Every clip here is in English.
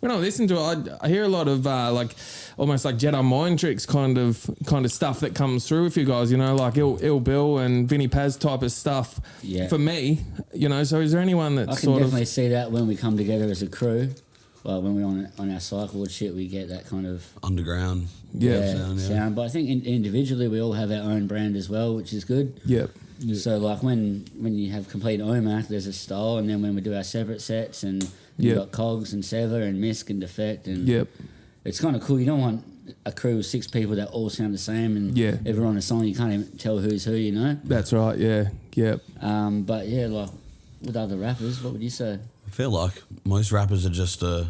when I listen to it, I hear a lot of almost like Jedi mind tricks kind of stuff that comes through with you guys, you know, like Ill Bill and Vinny Paz type of stuff. Yeah. For me, you know, so is there anyone that's I can definitely see that when we come together as a crew. Like when we're on our cycle and shit, we get that kind of underground sound. But I think individually we all have our own brand as well, which is good. Yep. So like when you have Complete and OMAC, there's a style, and then when we do our separate sets, and you've got Cogs and Sever and Misk and Defect, and it's kind of cool. You don't want a crew of 6 people that all sound the same, and everyone on a song, you can't even tell who's who, you know? That's right, yeah. But yeah, like with other rappers, what would you say? I feel like most rappers are just a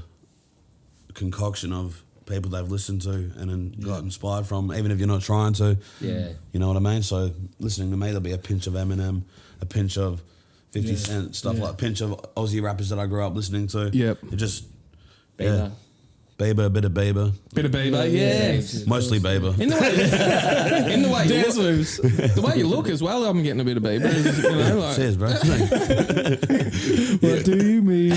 concoction of people they've listened to and then got inspired from, even if you're not trying to. Yeah. You know what I mean? So listening to me, there'll be a pinch of Eminem, a pinch of 50 Cent, stuff like a pinch of Aussie rappers that I grew up listening to. Yep. It just... Bieber. Bieber, a bit of Bieber. Mostly Bieber. In the way you look, the way you look as well, I'm getting a bit of Bieber. You know, like, cheers, bro. What do you mean?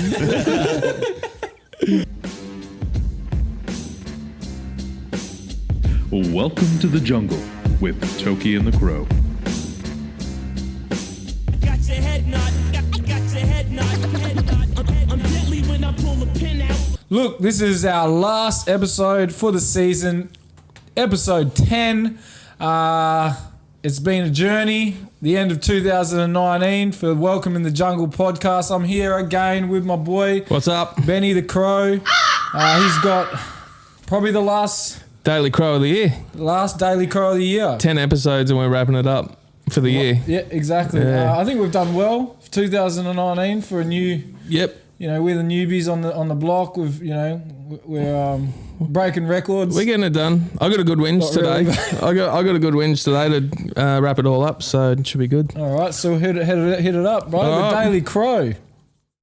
Welcome to the jungle with Toki and the Crow. Got your head nod. Got your head nod. I'm deadly when I pull the pin out. Look, this is our last episode for the season, episode 10. It's been a journey, the end of 2019 for Welcome in the Jungle podcast. I'm here again with my boy. What's up? Benny the Crow. He's got probably the last Daily Crow of the year. Last Daily Crow of the year. 10 episodes and we're wrapping it up for the year. Yeah, exactly. Yeah. I think we've done well for 2019 for a new... Yep. You know, we're the newbies on the block. We're breaking records. We're getting it done. I got a good whinge today. Really. I got a good whinge today to wrap it all up, so it should be good. All right, so hit it up, bro. The Daily Crow.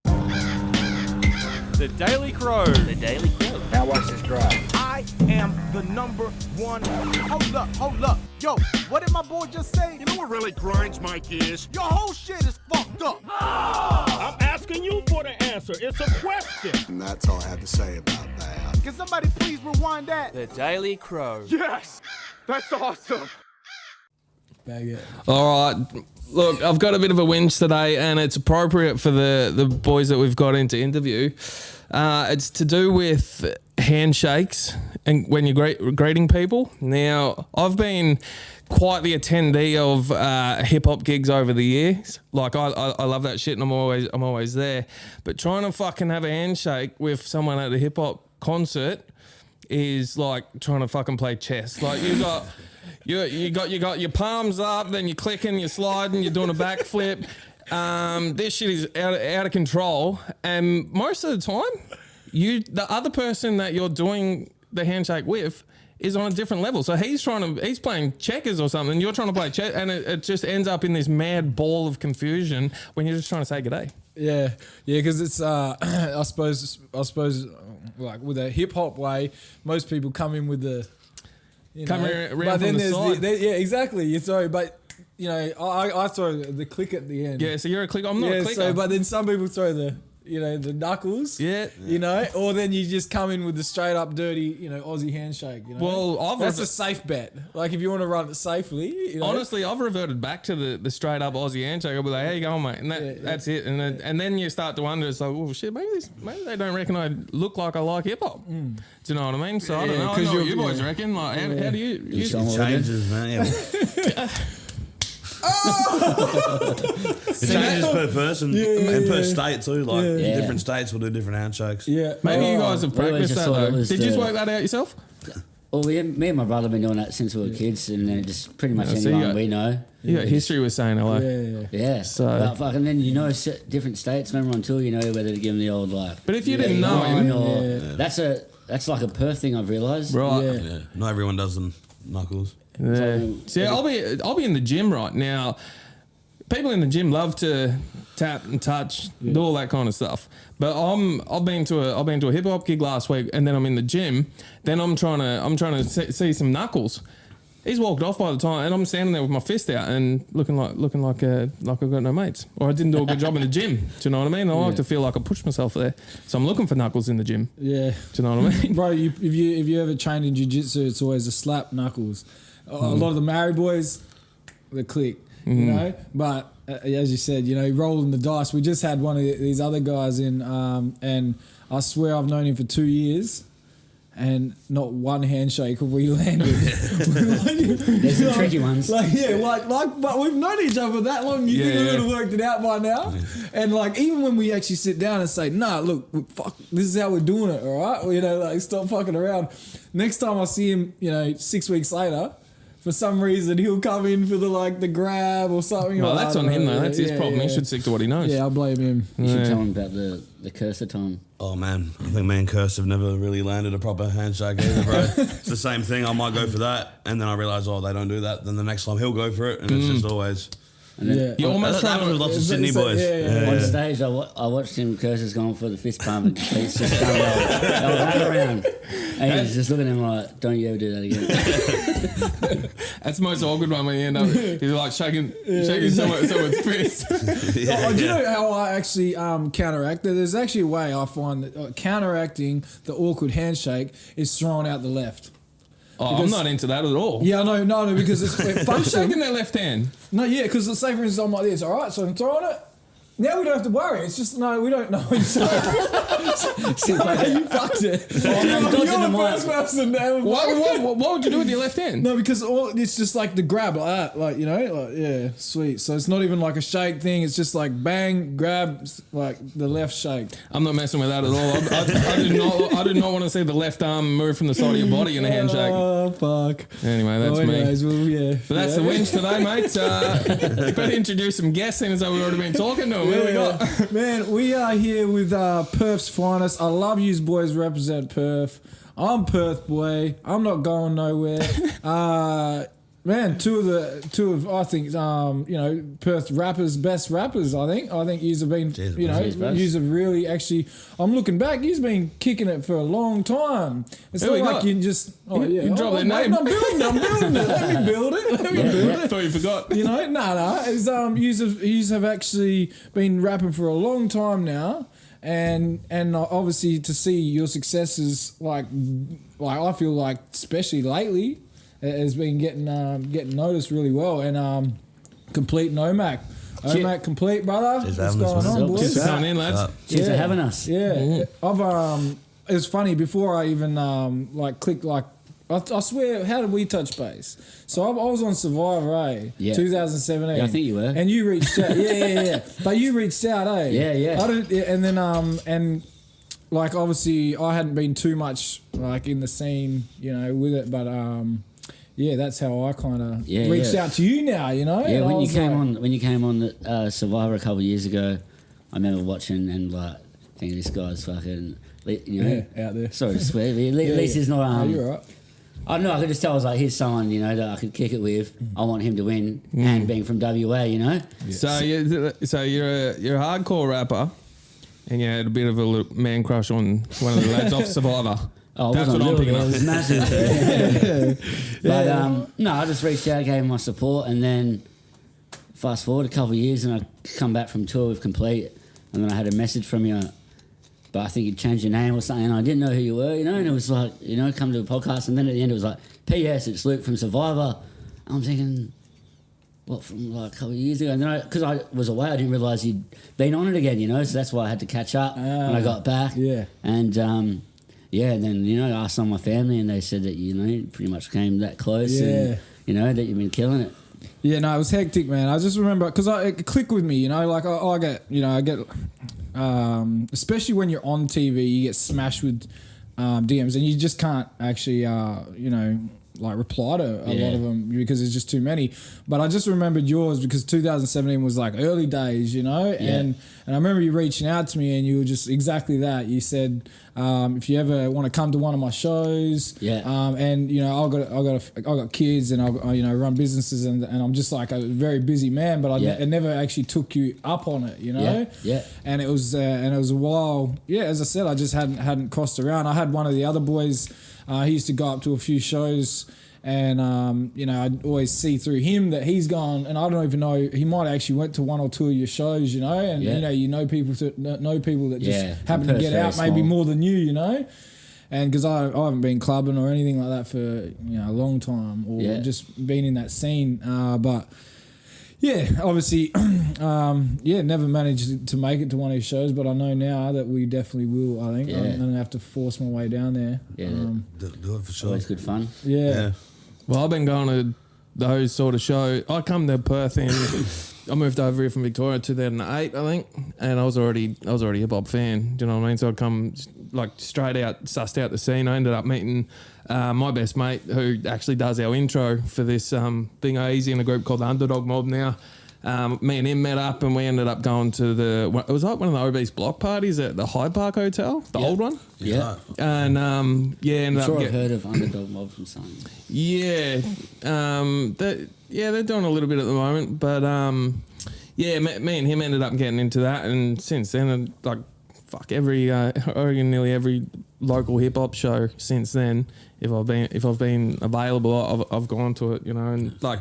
The Daily Crow. The Daily Crow. Now watch this drive. I am the number one. Hold up. Yo, what did my boy just say? You know what really grinds my gears? Your whole shit is fucked up. I'm asking you for the answer. It's a question. And that's all I have to say about that. Can somebody please rewind that? The Daily Crow. Yes, that's awesome. Bag it. All right. Look, I've got a bit of a whinge today, and it's appropriate for the boys that we've got in to interview. It's to do with handshakes and when you're greeting people. Now, I've been quite the attendee of hip hop gigs over the years. Like I love that shit, and I'm always there. But trying to fucking have a handshake with someone at a hip hop concert is like trying to fucking play chess. Like you got your palms up, then you're clicking, you're sliding, you're doing a backflip. This shit is out of control, and most of the time, the other person that you're doing the handshake with is on a different level. So he's playing checkers or something. You're trying to play chess, and it just ends up in this mad ball of confusion when you're just trying to say g'day. Yeah, because it's I suppose like with a hip hop way, most people come in with the Around but then from the side. yeah, exactly. You throw, but you know, I throw the click at the end. Yeah, so you're a clicker. I'm not a clicker. So, but then some people throw the knuckles. Yeah. You know, or then you just come in with the straight up dirty, Aussie handshake. You know? Well, that's a safe bet. Like if you want to run it safely. Honestly, I've reverted back to the straight up Aussie handshake. I'll be like, "How you going, mate?" And that's it. And then you start to wonder, it's like, "Oh shit, maybe they don't reckon I look like I like hip hop." Do you know what I mean? So I don't know. I know what you boys reckon. Like, how do you? It changes, man. Yeah. It changes per person and per state too. Like different states will do different handshakes. Yeah, maybe you guys have practiced that though. Did you work that out yourself? Well, me and my brother have been doing that since we were kids, and then just pretty much anyone we know. You got history with saying hello. Yeah. So, but fucking then different states. Remember on tour, whether to give them the old like. But if you didn't know, that's like a Perth thing. I've realised. Right. Yeah. Not everyone does the knuckles. Yeah. See, I'll be in the gym right now. People in the gym love to tap and touch, do all that kind of stuff. But I've been to a hip hop gig last week, and then I'm in the gym. Then I'm trying to see some knuckles, He's walked off by the time, and I'm standing there with my fist out and looking like I've got no mates, or I didn't do a good job in the gym. Do you know what I mean? I like to feel like I pushed myself there, so I'm looking for knuckles in the gym. Yeah, do you know what I mean, bro? If you ever trained in jiu-jitsu, it's always a slap knuckles. A lot of the married boys, they click, you know. But as you said, you know, rolling the dice. We just had one of these other guys in, and I swear I've known him for 2 years. And not one handshake have we landed. There's some tricky ones. But we've known each other that long. You think we would have worked it out by now? Yeah. And like, even when we actually sit down and say, "Nah, look, fuck, this is how we're doing it, all right?" Well, you know, like, stop fucking around. Next time I see him, you know, 6 weeks later, for some reason he'll come in for the grab or something. Well, that's on him though. That's his problem. He should stick to what he knows. Yeah, I blame him. You should tell him about the cursor time. Oh man, I think me and Curse have never really landed a proper handshake either, bro. It's the same thing. I might go for that, and then I realise, they don't do that. Then the next time he'll go for it, and it's just always. You almost that happens with lots of Sydney boys. On stage, I watched him. Curses going for the fist pump, and he's just going right around. And he was just looking at him like, "Don't you ever do that again." That's the most awkward one when you end up. He's like shaking someone's fist. Do you know how I actually counteract that? There's actually a way I find that counteracting the awkward handshake is throwing out the left. Oh, I'm not into that at all. Yeah, no, because it I'm shaking their left hand. No, yeah, because say for instance I'm like this, all right, so I'm throwing it. Now we don't have to worry. It's just, no, we don't know each other. You fucked it. You're the first person to ever. What would you do with your left hand? No, because it's just like the grab like that. Like, you know, like, yeah, sweet. So it's not even like a shake thing. It's just like bang, grab, like the left shake. I'm not messing with that at all. I do not want to see the left arm move from the side of your body in a handshake. Oh, fuck. Anyway, that's me. Well, yeah. But that's the wins today, mates. Better introduce some guests in as though we've already been talking to them. What we got? Man, we are here with Perth's finest. I love you boys represent Perth. I'm Perth boy. I'm not going nowhere. Man, two of I think Perth rappers, best rappers. I think yous have been yous have really actually. I'm looking back. Yous been kicking it for a long time. It's not like you just you drop their name. I'm building it. Let me build it. I thought you forgot. You know, no. Yous have actually been rapping for a long time now. And obviously to see your successes like I feel like especially lately has been getting noticed really well. And Complete and OMAC. OMAC Complete, brother. What's going on, boys? Just coming in, lads. Cheers for having us. Yeah. I've it was funny before I even clicked I swear, how did we touch base? So I was on Survivor, 2017. Yeah, I think you were. And you reached out. Yeah. But you reached out, Yeah. And then, obviously I hadn't been too much, in the scene, with it. But, that's how I kind of reached out to you now, Yeah, when you came on the Survivor a couple of years ago, I remember watching and, thinking this guy's fucking, out there. Sorry to swear, but at least he's not... No, you're right. I know, I could just tell I was like, here's someone, that I could kick it with. I want him to win, and being from WA, Yeah. So you're a hardcore rapper, and you had a bit of a man crush on one of the lads off Survivor. Oh, that's what I'm picking up. It was massive. But no, I just reached out, gave him my support, and then fast forward a couple of years, and I come back from tour with Complete, and then I had a message from you. But I think you'd changed your name or something, and I didn't know who you were, and it was like, come to a podcast, and then at the end it was like, P.S. it's Luke from Survivor. And I'm thinking, what, from a couple of years ago? And then because I was away, I didn't realise you'd been on it again, so that's why I had to catch up when I got back. Yeah. And, and then, I asked on my family, and they said that, pretty much came that close, and, that you've been killing it. Yeah, no, it was hectic, man. I just remember, because it clicked with me, I get... especially when you're on TV, you get smashed with DMs, and you just can't actually, reply to a lot of them because there's just too many. But I just remembered yours because 2017 was early days, and I remember you reaching out to me, and you were just exactly that. You said if you ever want to come to one of my shows, and I got kids, and I run businesses, and I'm just a very busy man, but I never actually took you up on it, And it was a while. Yeah, as I said, I just hadn't crossed around. I had one of the other boys. He used to go up to a few shows, And, you know, I always see through him that he's gone, and I don't even know, he might actually went to 1 or 2 of your shows, you know, and, you know people that just happen to get out maybe more than you know. And because I haven't been clubbing or anything like that for, you know, a long time or just been in that scene. But, yeah, obviously, never managed to make it to one of his shows, but I know now that we definitely will, I think. I'm going to have to force my way down there. Yeah, do it for sure. Always good fun. Yeah. Well, I've been going to those sort of shows. I come to Perth in... I moved over here from Victoria 2008, I think, and I was already a hip hop fan. Do you know what I mean? So I come like straight out, sussed out the scene. I ended up meeting my best mate, who actually does our intro for this Being Easy in a group called the Underdog Mob now. Me and him met up, and we ended up going to it was like one of the obese block parties at the Hyde Park Hotel, the old one. Yeah. And ended I'm sure up I've heard of Underdog Mob from something. Yeah. They're doing a little bit at the moment, but me and him ended up getting into that, and since then, like, fuck, nearly every local hip hop show since then, if I've been available, I've gone to it, you know, and like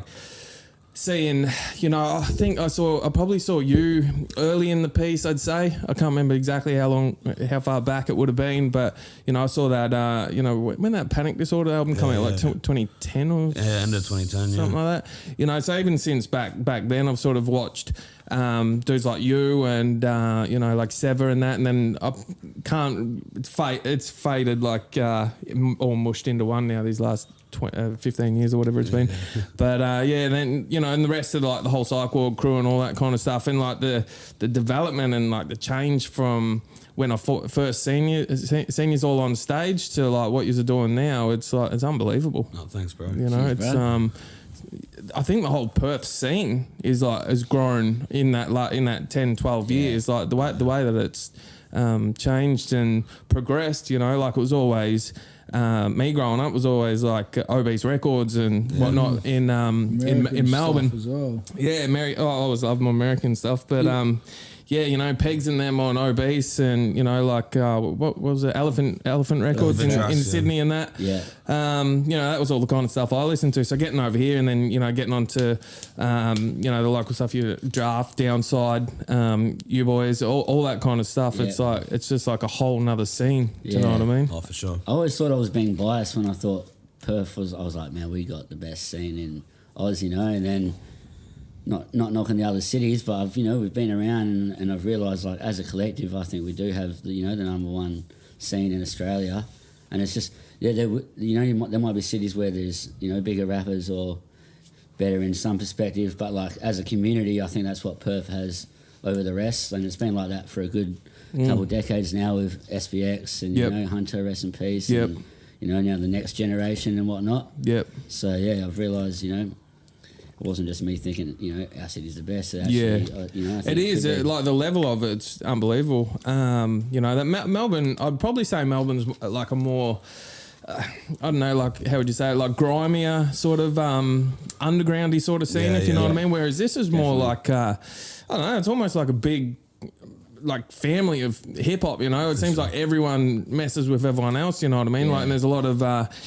seeing, you know, I probably saw you early in the piece, I'd say. I can't remember exactly how far back it would have been, but, you know, I saw that, you know, when that Panic Disorder album came out, like 2010 or end of 2010, something like that. You know, so even since back then, I've sort of watched dudes like you and, you know, like Sever and that, and then it's faded like all mushed into one now these last 15 years or whatever it's been. But then, you know, and the rest of like the whole Psychward crew and all that kind of stuff, and like the development and like the change from when I first seen you all on stage to like what you're doing now, it's like, it's unbelievable. Oh, thanks, bro. You know, I think the whole Perth scene has grown in that 10, 12 years. Like the way that it's changed and progressed, you know, like it was always me growing up was always like Obese Records and whatnot in Melbourne as well. Yeah, I always loved my American stuff, but you know, Pegs and them on Obese, and, you know, like what was it, Elephant Records in Sydney and that. Yeah. You know, that was all the kind of stuff I listened to. So getting over here and then, you know, getting onto you know, the local stuff, you Draft, Downside, you boys, all that kind of stuff. It's like, it's just like a whole nother scene. Do you know what I mean? Oh, for sure. I always thought I was being biased when I thought Perth was. I was like, man, we got the best scene in Oz, you know, and then. Not knocking the other cities, but we've been around and I've realised, like, as a collective, I think we do have the number one scene in Australia, and it's just there might be cities where there's bigger rappers or better in some perspective, but like as a community, I think that's what Perth has over the rest, and it's been like that for a good couple of decades now with SBX and Hunter, rest in peace, and now the next generation and whatnot. Yep. So I've realised it wasn't just me thinking, our city's the best. Actually, I think it is. Like the level of it's unbelievable. That Melbourne, I'd probably say Melbourne's like a more, I don't know, like how would you say it, like grimier sort of undergroundy sort of scene, if you know what I mean. Whereas this is more like, I don't know, it's almost like a big, like family of hip hop, it seems like everyone messes with everyone else, you know what I mean? Like, and there's a lot of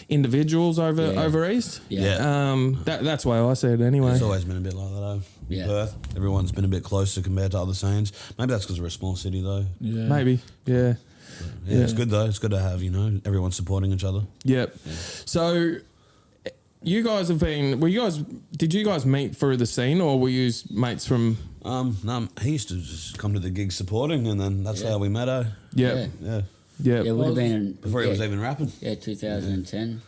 individuals over east. That's why I say it anyway. It's always been a bit like that though. In Perth, everyone's been a bit closer compared to other scenes. Maybe that's because we're a small city though. Maybe It's good though. It's good to have everyone supporting each other. So you guys have been, did you guys meet through the scene, or were you mates from? No, he used to just come to the gigs supporting, and then that's how we met. Yeah, it would have been before he was even rapping. 2010.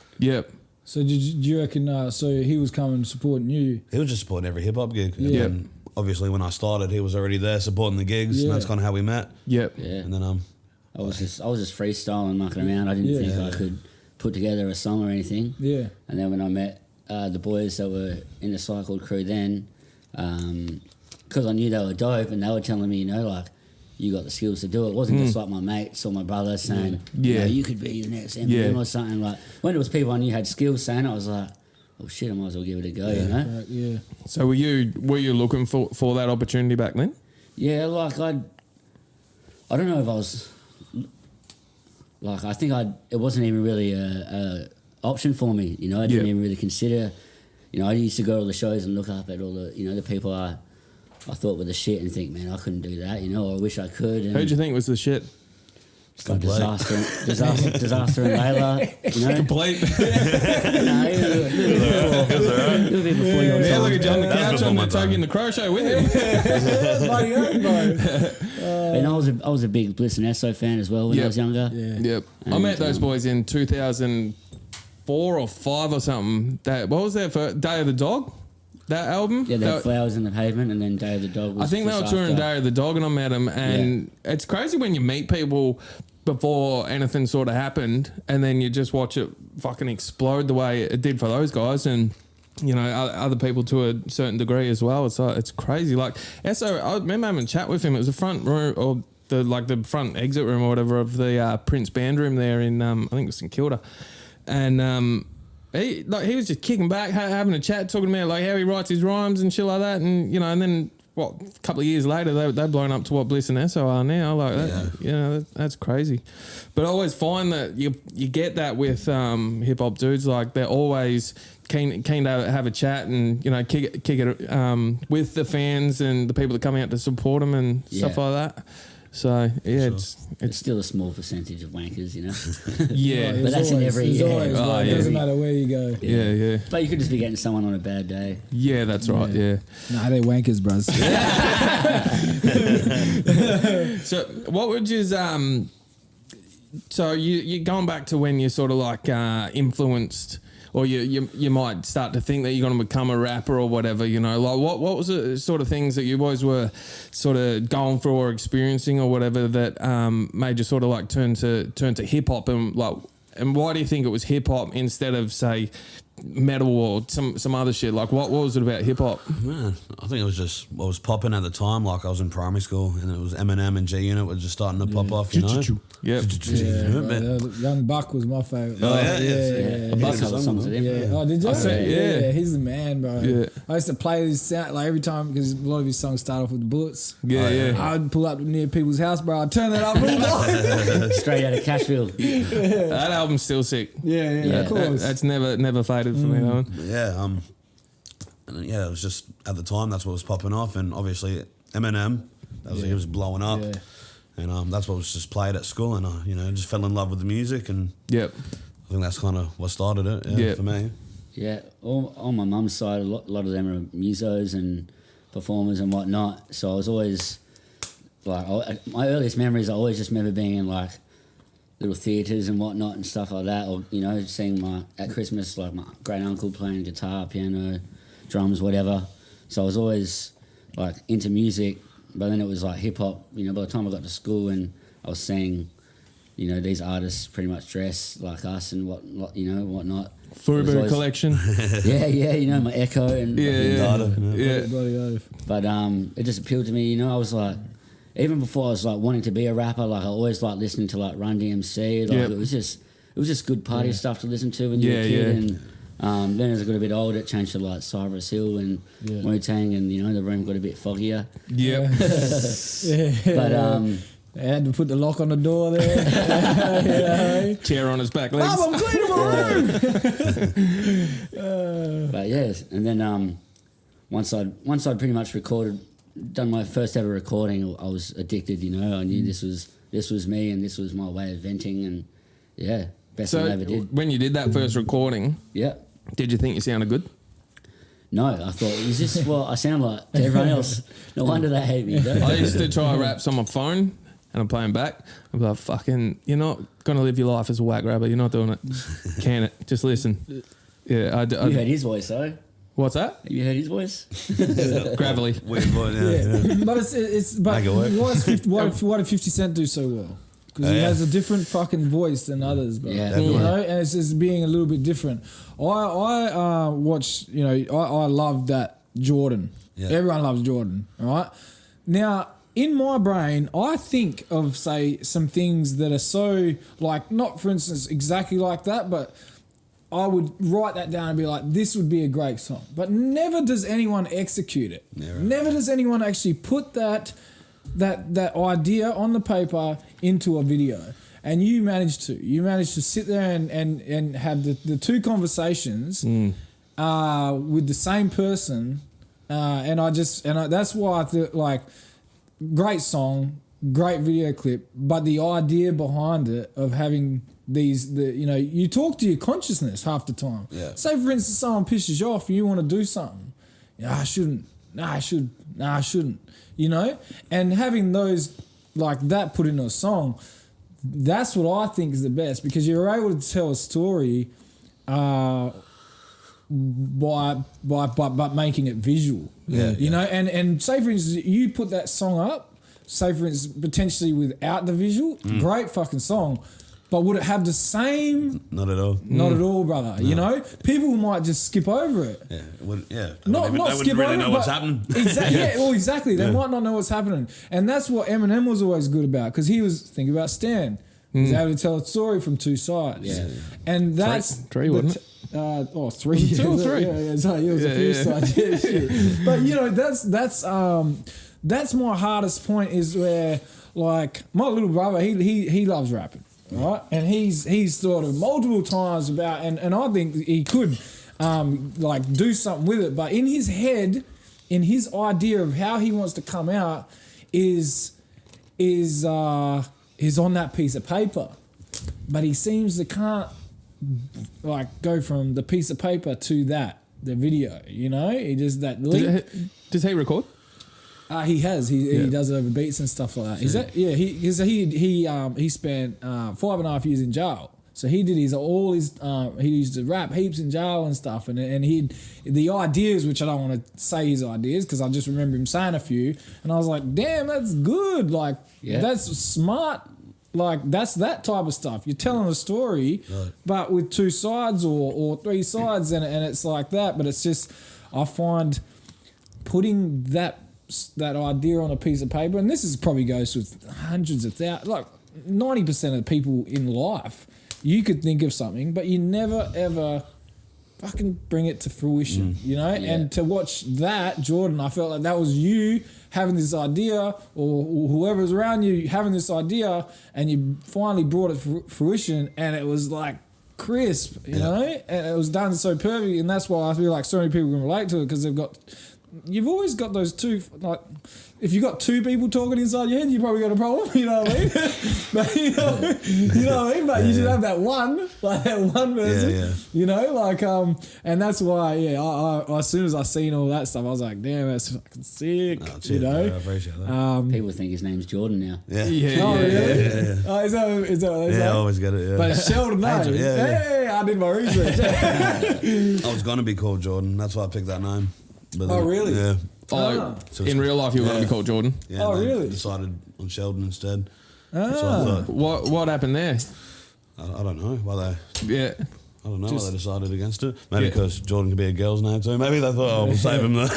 So do you reckon? So he was coming supporting you. He was just supporting every hip hop gig. Yeah. And obviously, when I started, he was already there supporting the gigs, and that's kind of how we met. And then I was just freestyling, mucking around. I didn't think I could put together a song or anything. And then when I met the boys that were in the Cycled crew then, because I knew they were dope and they were telling me, like, you got the skills to do it. It wasn't just like my mates or my brother saying, you could be the next Eminem or something. Like, when it was people I knew had skills saying it, I was like, oh shit, I might as well give it a go, So were you looking for that opportunity back then? Yeah, like I don't know if I was... Like, I think it wasn't even really a option for me. You know, I didn't even really consider. You know, I used to go to all the shows and look up at all the, you know, the people I thought were the shit and think, man, I couldn't do that. You know, or I wish I could. And who'd you think was the shit? like disaster and Layla, you know. Complete. No, a little bit before your Yeah, time. look at you on the That's couch before on my the Toki time. and the crochet with him. And I was a big Bliss and Esso fan as well when I was younger. Yep. I And, met those boys in 2004 or 5 or something. What was that for? Day of the Dog? That album? Yeah, they had Flowers in the Pavement and then Day of the Dog was I think they were just touring after. Day of the Dog and I met them. And it's crazy when you meet people before anything sort of happened and then you just watch it fucking explode the way it did for those guys and, you know, other people to a certain degree as well. It's crazy. Like, Esso, I remember having a chat with him. It was the front room or the front exit room or whatever of the Prince Band room there in, I think it was St Kilda. And, he was just kicking back, having a chat, talking about like how he writes his rhymes and shit like that, and you know, and then a couple of years later they've blown up to what Bliss and Esso are now. Like that, you know, that's crazy. But I always find that you get that with hip hop dudes, like they're always keen to have a chat and, you know, kick it with the fans and the people that come out to support them and stuff like that. So yeah, it's still a small percentage of wankers, you know. Yeah, but that's in every. It doesn't matter where you go. Yeah. But you could just be getting someone on a bad day. Yeah, that's right. Yeah. Nah, they're wankers, bros. So what would you so you're going back to when you sort of like influenced, or you might start to think that you're going to become a rapper or whatever, you know, like what was the sort of things that you boys were sort of going through or experiencing or whatever that made you sort of like turn to hip hop, and like, and why do you think it was hip hop instead of say metal or some other shit? Like what was it about hip hop? Yeah, I think it was just what was popping at the time. Like I was in primary school and it was Eminem and G Unit were just starting to pop off, you know. Yep. Young Buck was my favourite. Oh, yeah. I did a couple of songs with him. Yeah. Oh, did you? Yeah. He's the man, bro. Yeah. I used to play his sound like every time because a lot of his songs start off with bullets. Yeah. I'd pull up near people's house, bro. I'd turn that up real loud. Straight out of Cashville. That album's still sick. Yeah, of course. That's never faded for me, that one. Yeah, and it was just at the time that's what was popping off, and obviously Eminem, he was blowing up, and that's what was just played at school, and I just fell in love with the music, and I think that's kind of what started it for me. Yeah, on my mum's side, a lot of them are musos and performers and whatnot. So I was always like, my earliest memories, I always just remember being in like little theatres and whatnot and stuff like that, or seeing at Christmas like my great uncle playing guitar, piano, drums, whatever. So I was always like into music, but then it was like hip hop. By the time I got to school and I was seeing, these artists pretty much dress like us and whatnot. Fubu collection. Yeah, my Echo and Bloody oath. But it just appealed to me. I was like, even before I was like wanting to be a rapper, like I always liked listening to like Run DMC. Like it was just good party stuff to listen to when you were a kid. And then as I got a bit older, it changed to like Cyrus Hill and Wu-Tang, and the room got a bit foggier. But I had to put the lock on the door there. Chair on his back legs. Mom, I'm cleaning my room. But yes, and then once I'd pretty much done my first ever recording, I was addicted. I knew this was me and this was my way of venting, and best thing I ever did. When you did that first recording, did you think you sounded good? No, I thought, is this what I sound like to everyone else? No wonder they hate me. I used to try raps on my phone and I'm playing back. I'm like, fucking, you're not going to live your life as a whack rapper. You're not doing it. Can it? Just listen. Yeah, You heard his voice, though. What's that? Have you heard his voice? Gravelly. Weird voice, But why did 50 Cent do so well? Because he has a different fucking voice than others, bro. Yeah, and it's just being a little bit different. I watch, I love that Jordan. Yeah. Everyone loves Jordan, right? Now, in my brain, I think of, say, some things that are so, like, not, for instance, exactly like that, but I would write that down and be like, this would be a great song. But never does anyone execute it. Never does anyone actually put that idea on the paper into a video. and you managed to sit there and have the two conversations with the same person, and that's why I thought, like, great song, great video clip, but the idea behind it of having you talk to your consciousness half the time. Yeah. Say for instance, someone pisses you off, and you want to do something. I shouldn't. I shouldn't. And having those like that put into a song, that's what I think is the best, because you're able to tell a story by making it visual. And say for instance, you put that song up, say for instance, potentially without the visual, great fucking song. But would it have the same? Not at all. Not at all, brother. No. People might just skip over it. Yeah. They Not wouldn't skip really over know it, what's but happening. Exactly. They might not know what's happening. And that's what Eminem was always good about, because think about Stan. He was able to tell a story from two sides. Yeah. And that's... Three, wasn't it? 3. 2 or 3? Yeah, sorry, it was a few sides. Yeah, shit. But, that's my hardest point, is where, like, my little brother, he loves rapping. Right, and he's thought of multiple times about, and I think he could do something with it, but in his head, in his idea of how he wants to come out is on that piece of paper, but he seems to can't go from the piece of paper to the video. He does that leap. Does he record? He has. He does it over beats and stuff like that. Is that? Yeah. He spent 5.5 years in jail. So he did he used to rap heaps in jail and stuff. And the ideas, which I don't want to say his ideas, because I just remember him saying a few, and I was like, damn, that's good. Like, that's smart. Like, that's that type of stuff. You're telling a story, but with two sides or three sides, and it's like that. But it's just, I find putting that idea on a piece of paper, and this probably goes with hundreds of thousands, like 90% of people in life, you could think of something, but you never ever fucking bring it to fruition, And to watch that, Jordan, I felt like that was you having this idea, or whoever's around you having this idea, and you finally brought it to fruition, and it was like crisp, and it was done so perfect, and that's why I feel like so many people can relate to it, because you've always got those two, like, if you've got two people talking inside your head, you probably got a problem, you know what I mean? But you know what I mean? But you should have that one person, and that's why, I as soon as I seen all that stuff, I was like, damn, that's fucking sick, I appreciate that. People think his name's Jordan now. Yeah. Oh, really? Yeah. Oh, is that what they say? Yeah, I always get it, yeah. But Sheldon, no. Angel, Hey, I did my research. I was going to be called Jordan. That's why I picked that name. But Oh, really? Yeah. So in real life, you were going to be called Jordan. Yeah, Oh, they really? decided on Sheldon instead. That's what I thought. What happened there? I don't know why they... Yeah. I don't know why they decided against it. Maybe because Jordan could be a girl's name too. Maybe they thought, we'll save him. I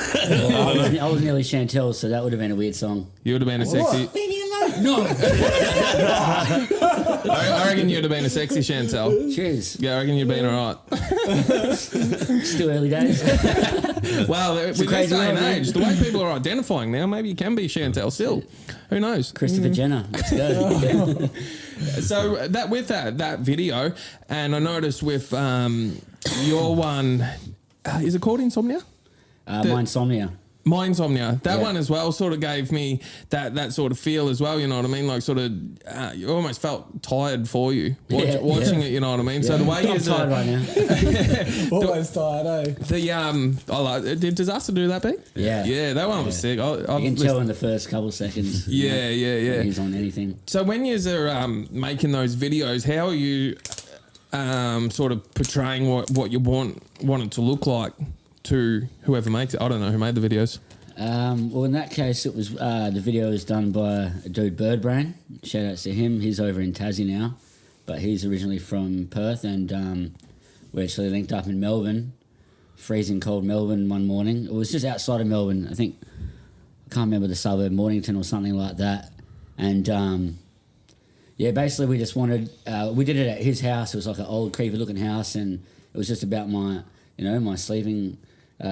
was nearly Chantel, so that would have been a weird song. You would have been a sexy... No. I reckon you'd have been a sexy Chantel. Cheers. Yeah, I reckon you'd been all right. Still early days. Well, with this crazy day and world, age, the way people are identifying now, maybe you can be Chantel still. Who knows? Christopher Jenner. Let's go. So that video, and I noticed with your one, is it called Insomnia? Mindsomnia. My Insomnia. That one as well sort of gave me that sort of feel as well, you know what I mean? Like sort of, you almost felt tired for you watching it, you know what I mean? So the way I'm tired right now. Always tired, eh? Did Disaster do that beat? Yeah. Yeah, that one was sick. You can tell in the first couple of seconds. Yeah. He's on anything. So when you're making those videos, how are you sort of portraying what you want it to look like to whoever makes it? I don't know who made the videos. Well, in that case, it was the video was done by a dude, Birdbrain. Shout outs to him. He's over in Tassie now, but he's originally from Perth, and we actually linked up in Melbourne, freezing cold Melbourne one morning. It was just outside of Melbourne. I think, I can't remember the suburb, Mornington or something like that. And basically we just wanted, we did it at his house. It was like an old creepy looking house, and it was just about my sleeping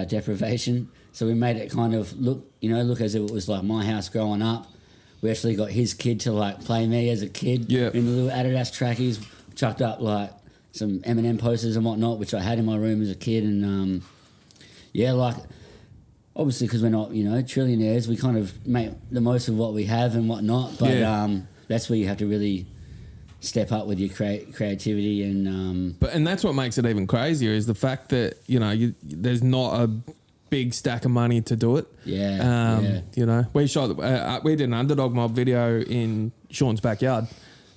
deprivation. So we made it kind of look as if it was like my house growing up, we actually got his kid to like play me as a kid in the little Adidas trackies, chucked up like some Eminem posters and whatnot, which I had in my room as a kid. And like obviously because we're not, you know, trillionaires, we kind of make the most of what we have and whatnot. But that's where you have to really step up with your creativity and that's what makes it even crazier is the fact that, you know, there's not a big stack of money to do it. You know, we did an Underdog Mob video in Sean's backyard,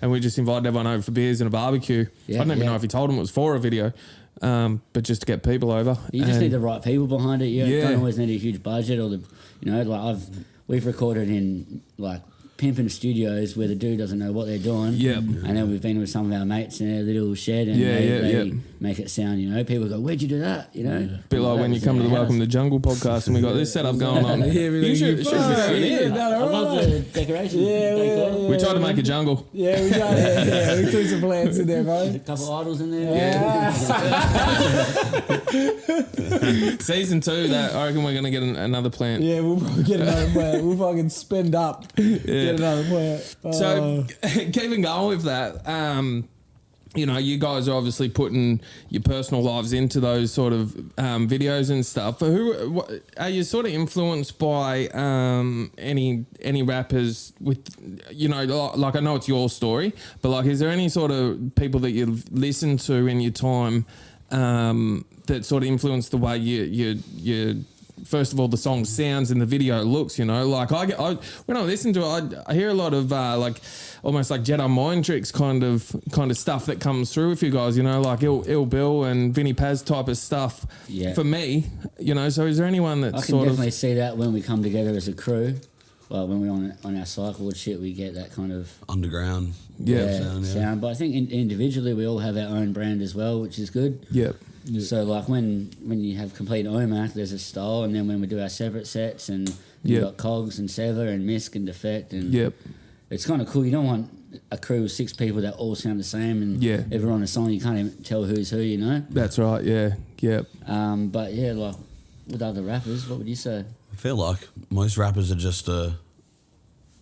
and we just invited everyone over for beers and a barbecue. I don't even know if he told them it was for a video, but just to get people over. You just need the right people behind it. You don't always need a huge budget or we've recorded in like pimping studios where the dude doesn't know what they're doing. And then we've been with some of our mates in their little shed and they make it sound, you know, people go, where'd you do that? You know? Bit like when you come to the Welcome to Jungle podcast and we got this setup going on. You should be here. I love the decoration. We tried to make a jungle. We tried. We took some plants in there, bro. There's a couple idols in there. Season 2, I reckon we're going to get another plant. Yeah, we'll probably get another plant. We'll fucking spend up. Get another plant. So, keeping going with that, you know, you guys are obviously putting your personal lives into those sort of videos and stuff. But are you sort of influenced by any rappers with, you know, like I know it's your story, but like, is there any sort of people that you've listened to in your time that sort of influence the way you first of all, the song sounds and the video looks, you know, like when I listen to it, I hear a lot of like almost like Jedi mind tricks kind of stuff that comes through with you guys, you know, like Ill Bill and Vinny Paz type of stuff for me, you know. So is there anyone that I can definitely see that when we come together as a crew, like when we're on our cycle and shit, we get that kind of underground sound. But I think individually we all have our own brand as well, which is good. So like when you have Complete and OMAC, there's a style, and then when we do our separate sets and you've got Cogs and Sever and Misk and Defect, and it's kind of cool. You don't want a crew of 6 people that all sound the same and everyone on a song, you can't even tell who's who, you know? That's right, But yeah, like with other rappers, what would you say? I feel like most rappers are just a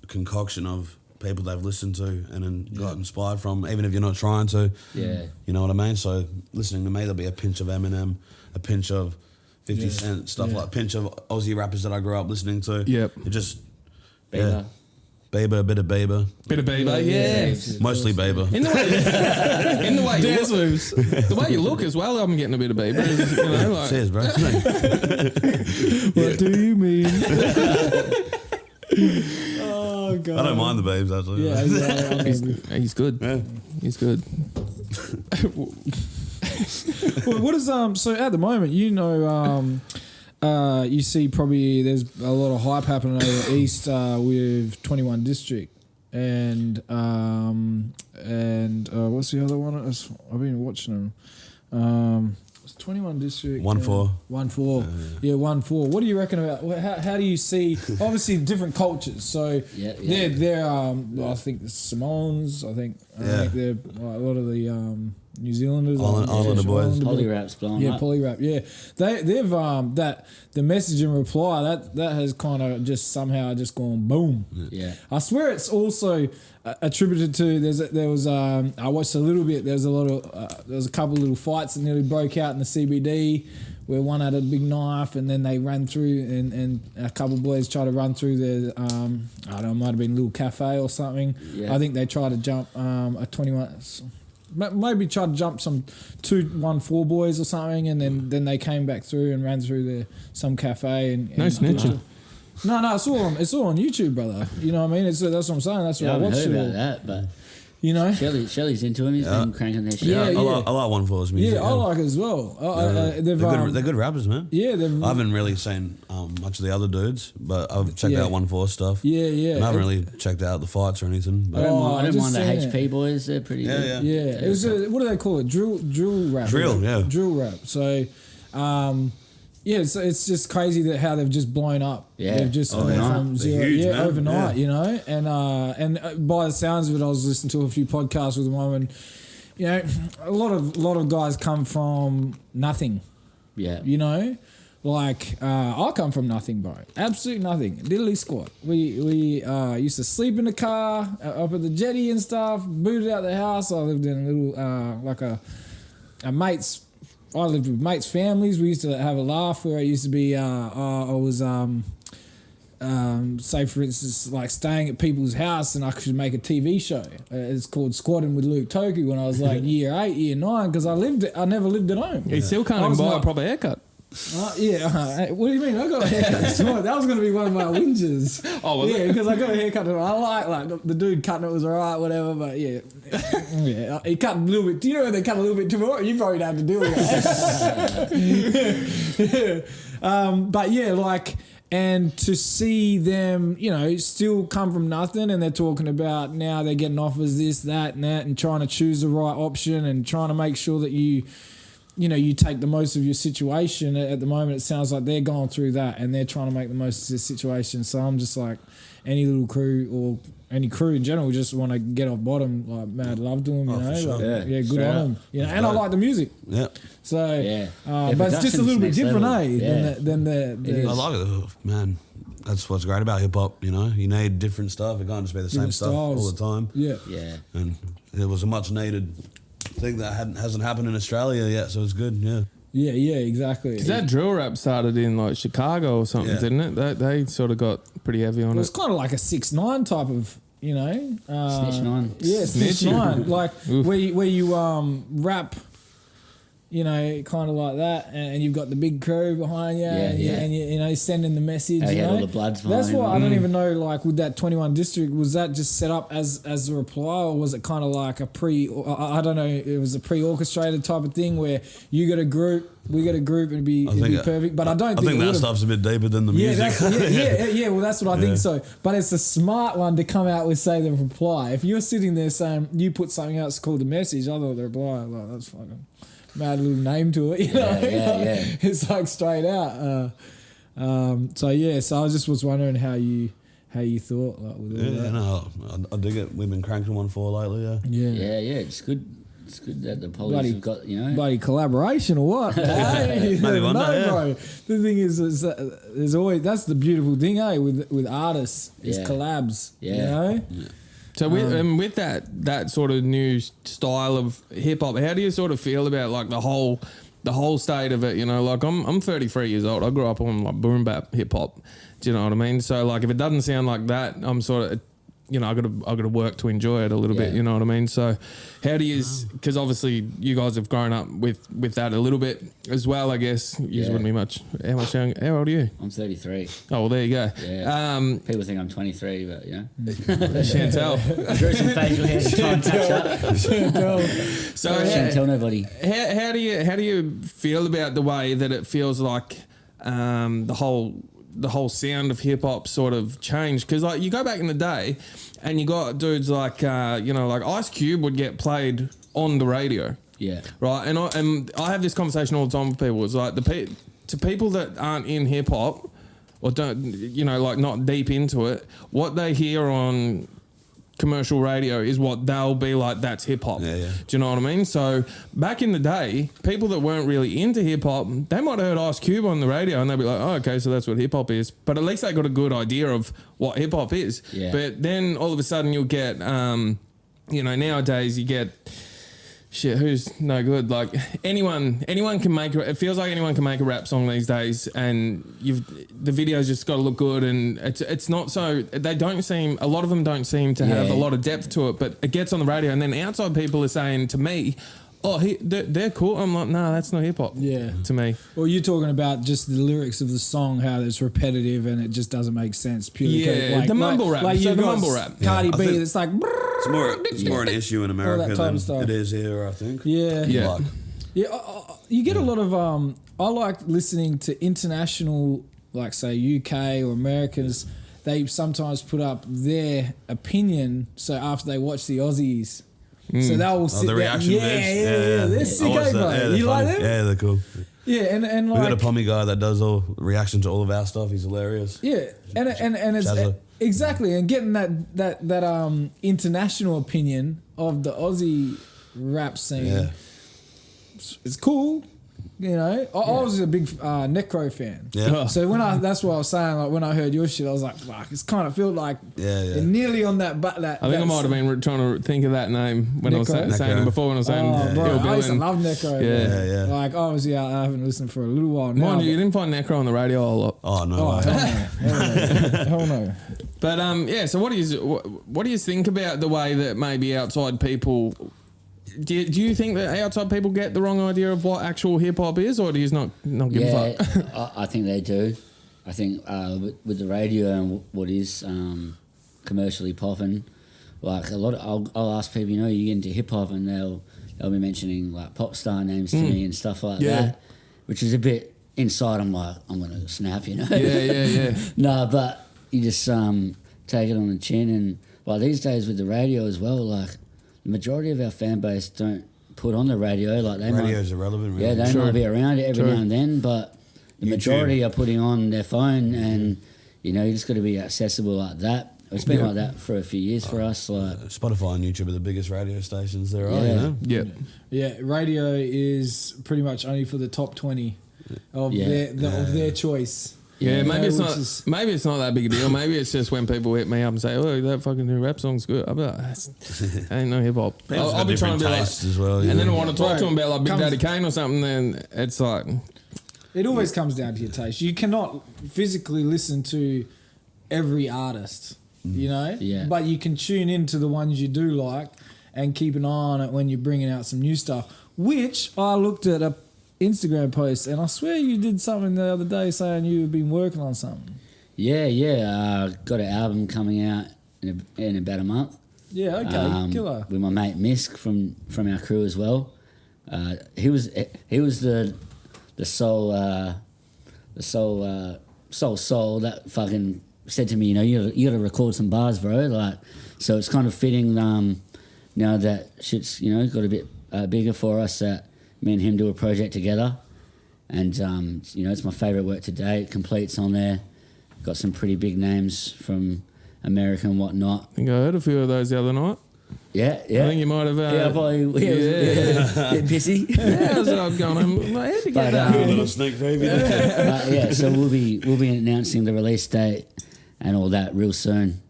concoction of people they've listened to and then got inspired from, even if you're not trying to. You know what I mean? So listening to me, there'll be a pinch of Eminem, a pinch of 50 Cent, stuff like a pinch of Aussie rappers that I grew up listening to. It just Bieber, a bit of Bieber. Mostly Bieber. In the way you look, the way you look as well, I'm getting a bit of Bieber. You know, like. Cheers, bro. What do you mean? Oh God. I don't mind the babes actually. He's good. Yeah. He's good. Well, what is so at the moment, you know, you see probably there's a lot of hype happening over east with 21 District and what's the other one? I've been watching them. 21 District. 1-4. 1-4. Yeah, 1-4. What do you reckon about, how do you see, obviously different cultures. So they're I think the Samoans, I think they're a lot of the New Zealanders. Islander boys. Polyrap's blowing up. Polyrap, They've that the message and reply that has kind of just somehow just gone boom. I swear it's also attributed to there was I watched a little bit. There was a couple little fights that nearly broke out in the CBD where one had a big knife and then they ran through and a couple of boys tried to run through their I don't know, it might have been a little cafe or something. I think they tried to jump a 21. Maybe tried to jump some 2-1-4 boys or something, and then they came back through and ran through some cafe and no snitching. No, it's all on YouTube, brother. You know what I mean? That's what I'm saying. That's what I watched. I haven't heard about that, but you know, Shelley's into him. He's been cranking their shit. I like 1-4's music. I like it as well. They're good rappers, man. I haven't really seen much of the other dudes, but I've checked out 1-4 stuff. And I haven't really checked out the fights or anything. But I don't mind the HP boys. They're pretty good. It was what do they call it? Drill rap. Drill rap. So. So it's just crazy that how they've just blown up. They've just gone from zero. Huge, overnight, you know. And by the sounds of it, I was listening to a few podcasts with one, and you know, a lot of guys come from nothing. You know, Like, I come from nothing, bro. Absolute nothing. Diddly squat. We used to sleep in the car up at the jetty and stuff. Booted out the house. I lived in a little like a mate's. I lived with mates' families. We used to have a laugh where it used to be. I was say for instance, like staying at people's house and I could make a TV show. It's called Squatting with Luke Toki when I was like year 8, year 9 because I never lived at home. You still can't even buy a proper haircut. What do you mean? I got a haircut. That was going to be one of my whinges. Oh, was it? Because I got a haircut. I like the dude cutting it was alright, whatever. But yeah, he cut a little bit. Do you know when they cut a little bit too much? You probably don't have to deal with it. But yeah, like, and to see them, still come from nothing, and they're talking about now they're getting offers this, that, and that, and trying to choose the right option and trying to make sure that you take the most of your situation. At the moment, it sounds like they're going through that and they're trying to make the most of the situation. So I'm just like, any little crew or any crew in general just want to get off bottom, like mad love to them, Sure. Good on them. And I like the music. Yeah. So, but it's just a little bit different, than the I like it, man. That's what's great about hip hop. You need different stuff. It can't just be the same stuff all the time. Yeah. And it was a much needed thing that hasn't happened in Australia yet, so it's good. Yeah, exactly. Because that drill rap started in like Chicago or something, didn't it? They sort of got pretty heavy on it. It was kind of like a 6ix9ine type of, Snitch 9. Yeah, Snitch 9. Like where you rap, kind of like that, and you've got the big crew behind you, and you send in the message. All the bloods That's why I don't even know. Like with that 21 District, was that just set up as a reply, or was it kind of like a I don't know. It was a pre-orchestrated type of thing where you got a group, we got a group, and it'd be perfect. But I think that stuff's a bit deeper than the music. Well, that's what I think so. But it's a smart one to come out with, say, the reply. If you're sitting there saying you put something else called the message, I thought the reply, like, that's fucking mad little name to it, Yeah. It's like straight out. So I just was wondering how you thought, like, with all that. No, I dig it. We've been cranking one for lately. Yeah. It's good. It's good that the police have got, bloody collaboration or what? Maybe one day, bro. The thing is there's always, that's the beautiful thing, with artists is collabs. So with that sort of new style of hip hop, how do you sort of feel about like the whole state of it? Like I'm 33 years old. I grew up on like boom bap hip hop. Do you know what I mean? So like if it doesn't sound like that, I'm sort of, I gotta work to enjoy it a little bit. You know what I mean? So how do you? Because obviously you guys have grown up with that a little bit as well. I guess you wouldn't be much. How much young? How old are you? I'm 33. Oh well, there you go. Yeah. People think I'm 23, but Can't tell. I drew some facial hair to try and catch up. So can't tell nobody. How do you feel about the way that it feels like the whole sound of hip hop sort of changed? Because like you go back in the day, and you got dudes like like Ice Cube would get played on the radio. Yeah. Right. And I have this conversation all the time with people. It's like to people that aren't in hip hop or don't like not deep into it, what they hear on commercial radio is what they'll be like, that's hip hop. Yeah. Do you know what I mean? So back in the day, people that weren't really into hip hop, they might have heard Ice Cube on the radio and they'd be like, oh, okay, so that's what hip hop is. But at least they got a good idea of what hip hop is. Yeah. But then all of a sudden you'll get, nowadays you get shit, who's no good? Like anyone can make it feels like anyone can make a rap song these days, and the video's just got to look good, and it's not so, they don't seem, a lot of them don't seem to have a lot of depth to it, but it gets on the radio and then outside people are saying to me, oh, they're cool. I'm like, nah, that's not hip hop. Yeah. To me. Well, you're talking about just the lyrics of the song, how it's repetitive and it just doesn't make sense. Purely the mumble rap. Like so the mumble rap. Cardi B, it's like. It's more an issue in America than it is here, I think. Yeah. You get a lot of. I like listening to international, like say UK or Americans. They sometimes put up their opinion. So after they watch the Aussies. So they will sit the reaction there. They're sick, bro. You like them? Yeah, they're cool. Yeah, and like we got a pommy guy that does all reaction to all of our stuff. He's hilarious. Yeah, and it's exactly, and getting that international opinion of the Aussie rap scene, it's cool. You know, I was a big Necro fan. Yeah. So that's what I was saying. Like when I heard your shit, I was like, "Fuck!" It's kind of felt like Yeah. nearly on that. But that I think I might have been trying to think of that name when I was Necro. saying it before. When I was saying bro, Ill I Bill used to and- love Necro. Yeah. Like obviously, I haven't listened for a little while now. Mind you, you didn't find Necro on the radio a lot. Oh no. Oh, hell no. But so what do you think about the way that maybe outside people? Do you think that outside people get the wrong idea of what actual hip hop is, or do you not give a fuck? I think they do. I think with the radio and what is commercially popping, like a lot of, I'll ask people, you get into hip hop, and they'll be mentioning like pop star names to me and stuff like that, which is a bit inside. I'm like, I'm gonna snap, Yeah. No, but you just take it on the chin, and like these days with the radio as well, like the majority of our fan base don't put on the radio. Like they Radio's irrelevant. Really. Yeah, they might be around it every True. now and then, but the majority are putting on their phone, and you just got to be accessible like that. It's been like that for a few years for us. Like Spotify and YouTube are the biggest radio stations there are. Yeah. Yeah, radio is pretty much only for the top 20 of their choice. Yeah, You maybe know, it's which not. is- Maybe it's not that big a deal. Maybe it's just when people hit me up and say, "Oh, that fucking new rap song's good." I'll be like, "That ain't no hip hop." I'll be trying to be like, as well. and then I want to talk to Right. them about like Big Comes- Daddy Kane or something. Then it's like, It always comes down to your taste. You cannot physically listen to every artist, Yeah. but you can tune into the ones you do like and keep an eye on it when you're bringing out some new stuff. Which I looked at a Instagram post, and I swear you did something the other day saying you've been working on something. Got an album coming out in about a month. Yeah, okay, killer. With my mate Misk from our crew as well. He was the soul that fucking said to me, you got to record some bars, bro. Like, so it's kind of fitting now that shit's got a bit bigger for us that me and him do a project together, and it's my favourite work to date. Complete's on there. Got some pretty big names from America and whatnot. I think I heard a few of those the other night. Yeah. I think you might have. Probably. A bit pissy. Yeah, that's what I'm going. I'm like, how'd you get that? A little sneak preview. So we'll be announcing the release date and all that real soon.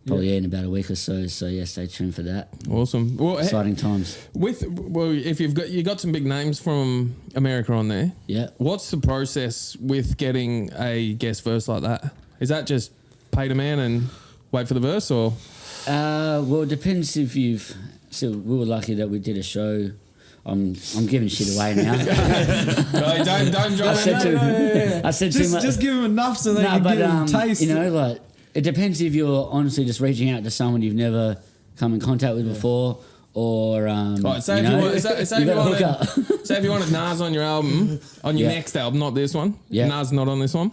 Probably in about a week or so. So yeah, stay tuned for that. Awesome. Well, Exciting times. If you got some big names from America on there, Yeah. what's the process with getting a guest verse like that? Is that just pay the man and wait for the verse, or? Well, it depends if you've. So we were lucky that we did a show. I'm giving shit away now. Don't drop it. I said too much. Just give them enough so they can get a taste. Like it depends if you're honestly just reaching out to someone you've never come in contact with before, or Right, say if you wanted Nas on your album, on your next album, not this one. Yeah. Nas not on this one.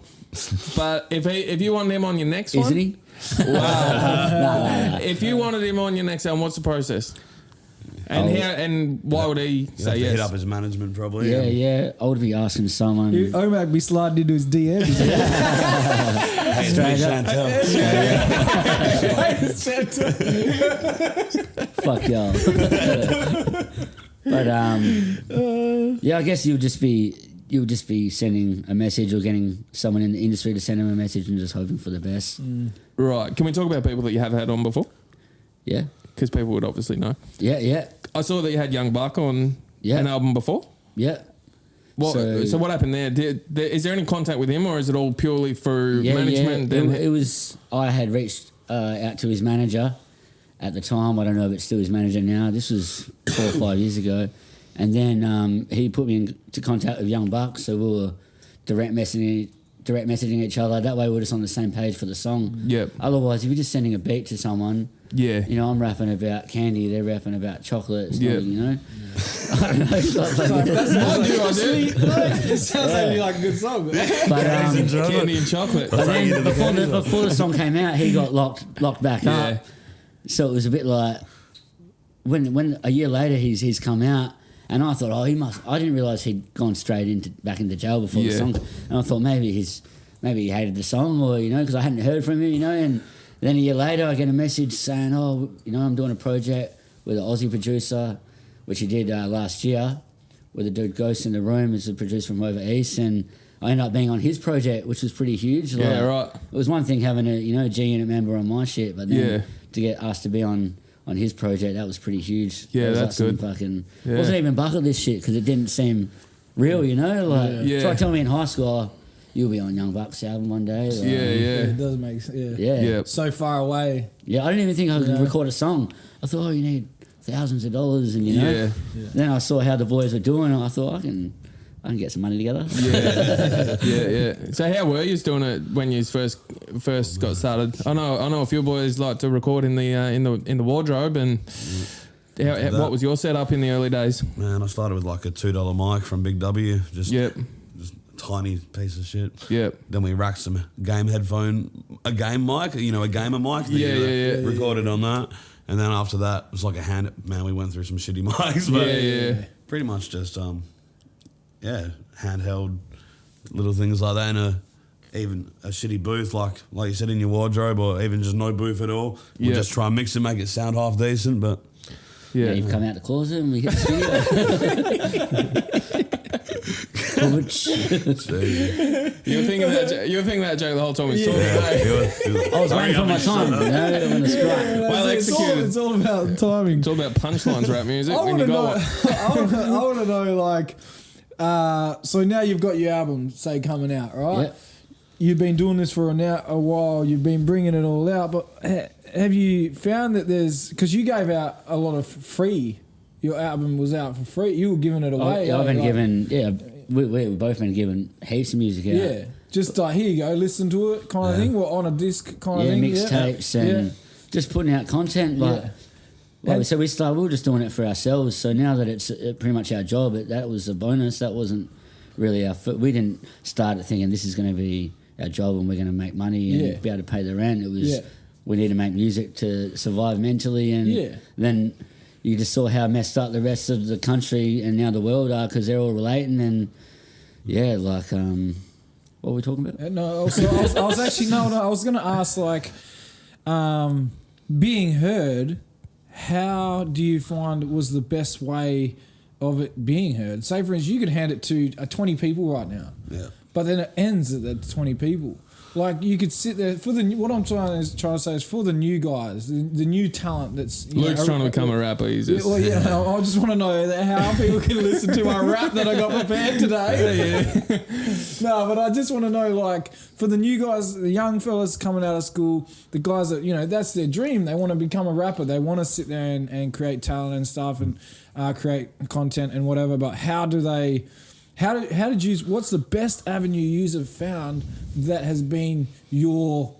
But if you want him on your next isn't one, he? wow. If you wanted him on your next album, what's the process? And why would he You say have to yes? hit up his management probably. Yeah. I would be asking someone. OMAC be sliding into his DM. Straight up. Fuck y'all. But I guess you'll just be sending a message or getting someone in the industry to send them a message and just hoping for the best. Right. Can we talk about people that you have had on before? Yeah. Because people would obviously know. Yeah. I saw that you had Young Buck on Yeah. an album before. Yeah. So what happened there? Is there any contact with him, or is it all purely through management? Yeah. Then It was. I had reached out to his manager at the time. I don't know if it's still his manager now. This was 4 or 5 years ago, and then he put me into contact with Young Buck. So we were direct messaging each other. That way, we're just on the same page for the song. Yep. Otherwise, if you're just sending a beat to someone. Yeah. I'm rapping about candy, they're rapping about chocolate. It's Yeah. not, I don't know. It's not like, It sounds like you like a good song. Candy and chocolate. but then before the song came out, he got locked back Yeah. up. So it was a bit like when a year later he's come out, and I thought, I didn't realise he'd gone straight back into jail before the Yeah. song, and I thought maybe he hated the song, or because I hadn't heard from him, and then a year later I get a message saying, I'm doing a project with an Aussie producer, which he did last year. with the dude Ghost in the Room, is a producer from over east, and I ended up being on his project, which was pretty huge. Like, right. It was one thing having a G Unit member on my shit, but then to get asked to be on his project, that was pretty huge. Yeah, that that's good. Fucking wasn't even bucket list shit because it didn't seem real, Like try telling me in high school, you'll be on Young Buck's album one day. Like, It doesn't make sense. Yeah. So far away. Yeah, I didn't even think I could record a song. I thought, you need thousands of dollars, and Then I saw how the boys were doing, and I thought I can get some money together. Yeah. So how were you doing it when you first got started? I know a few boys like to record in the wardrobe, and what was your setup in the early days? Man, I started with like a $2 mic from Big W. Just a tiny piece of shit. Yep. Then we racked some a game mic, a gamer mic. Recorded on that. And then after that, it was like we went through some shitty mics. But pretty much just, handheld little things like that. And even a shitty booth, like you said, in your wardrobe, or even just no booth at all. We'll just try and mix it, make it sound half decent, but... Yeah, you've come out the closet and we hit the studio. You were thinking that joke the whole time we was talking. I was waiting for my time, I'm gonna strike. Well executed. It's all about timing. It's all about punchlines, rap music. I want to know, like, so now you've got your album, say, coming out, right? Yep. You've been doing this for a while. You've been bringing it all out, but have you found that because you gave out a lot of free? Your album was out for free. You were giving it away. I've been given. We've both been given heaps of music out. Yeah, just here you go, listen to it, kind of thing. We're on a disc, kind of thing. Mixtapes and just putting out content. Like we said, we were just doing it for ourselves. So now that it's pretty much our job, that was a bonus. That wasn't really we didn't start it thinking this is going to be our job and we're going to make money and be able to pay the rent. It was we need to make music to survive mentally, and then you just saw how messed up the rest of the country and now the world are because they're all relating, and what were we talking about? No, I was going to ask, like, being heard, how do you find was the best way of it being heard? Say, for instance, you could hand it to 20 people right now. Yeah. But then it ends at the 20 people. Like, you could sit there what I'm trying to say is for the new guys, the new talent that's... Luke's trying to become a rapper. He's just... I just want to know how people can listen to my rap that I got prepared today. No, but I just want to know, like, for the new guys, the young fellas coming out of school, the guys that, that's their dream. They want to become a rapper. They want to sit there and create talent and stuff and create content and whatever. But how do they... How did you? What's the best avenue you've found that has been your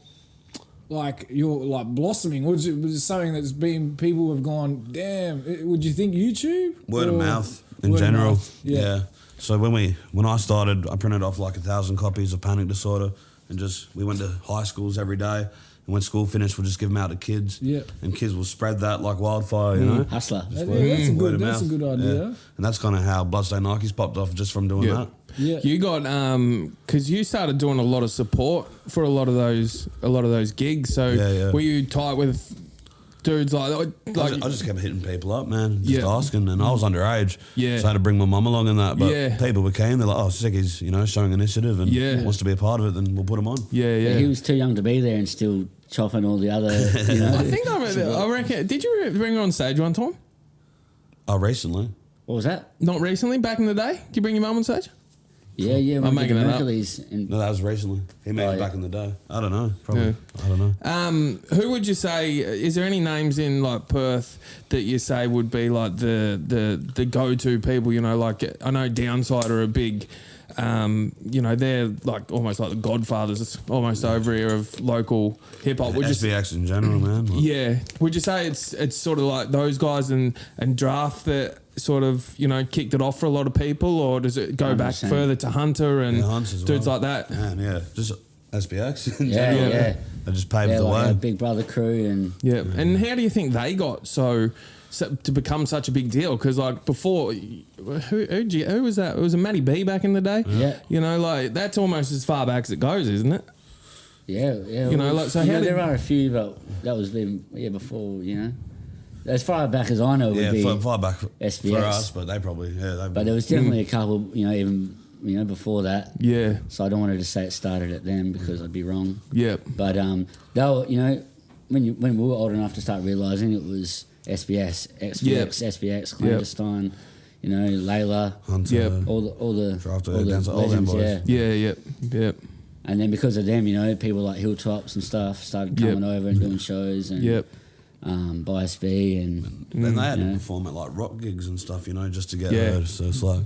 blossoming? Was it something that's been people have gone, damn? Would you think YouTube? Word of mouth in general. Yeah. So when I started, I printed off like 1,000 copies of Panic Disorder, and we went to high schools every day. And when school finished, we'll just give them out to kids. Yeah. And kids will spread that like wildfire, you know? Hustler. That's a good idea. Yeah. And that's kind of how Bloodstained Nikes popped off, just from doing that. Yeah. You got because you started doing a lot of support for a lot of those gigs. So were you tight with dudes like I just kept hitting people up, man, just asking, and I was underage, so I had to bring my mum along in that. But people were keen. They're like, "Oh, sick, he's showing initiative and wants to be a part of it. Then we'll put him on." Yeah. He was too young to be there and still chopping all the other. I think I reckon. Did you bring her on stage one time? Oh, recently. What was that? Not recently. Back in the day, did you bring your mum on stage? Yeah. I'm making it up. No, that was recently. He made it back in the day. I don't know. Probably. I don't know. Who would you say? Is there any names in like Perth that you say would be like the go-to people? Like I know Downside are a big. They're like almost like the godfathers, almost over here of local hip hop. SBX in general, man. Yeah. Would you say it's sort of like those guys and Draft that sort of kicked it off for a lot of people, or does it go 100%. Back further to Hunter and dudes like that? Man, just SBX in general. Yeah. They just paved the way. Big Brother crew and And how do you think they got so to become such a big deal? Because like before, who was that? It was a Matty B back in the day. Yeah. Like that's almost as far back as it goes, isn't it? Yeah. So how there are a few, but that was before. as far back as I know, it would be far back SBS. for us, but they probably But there was definitely a couple, even before that. Yeah. So I don't want to just say it started at them because I'd be wrong. Yep. But they were, when we were old enough to start realising it was SBS, XPX, SPX, Clandestine, Layla, Hunter, all the Draft all the Dancer, all them legends, boys. Yep. And then because of them, people like Hilltops and stuff started coming over and doing shows and Bias B and then they had to perform at like rock gigs and stuff, just to get heard. So it's like,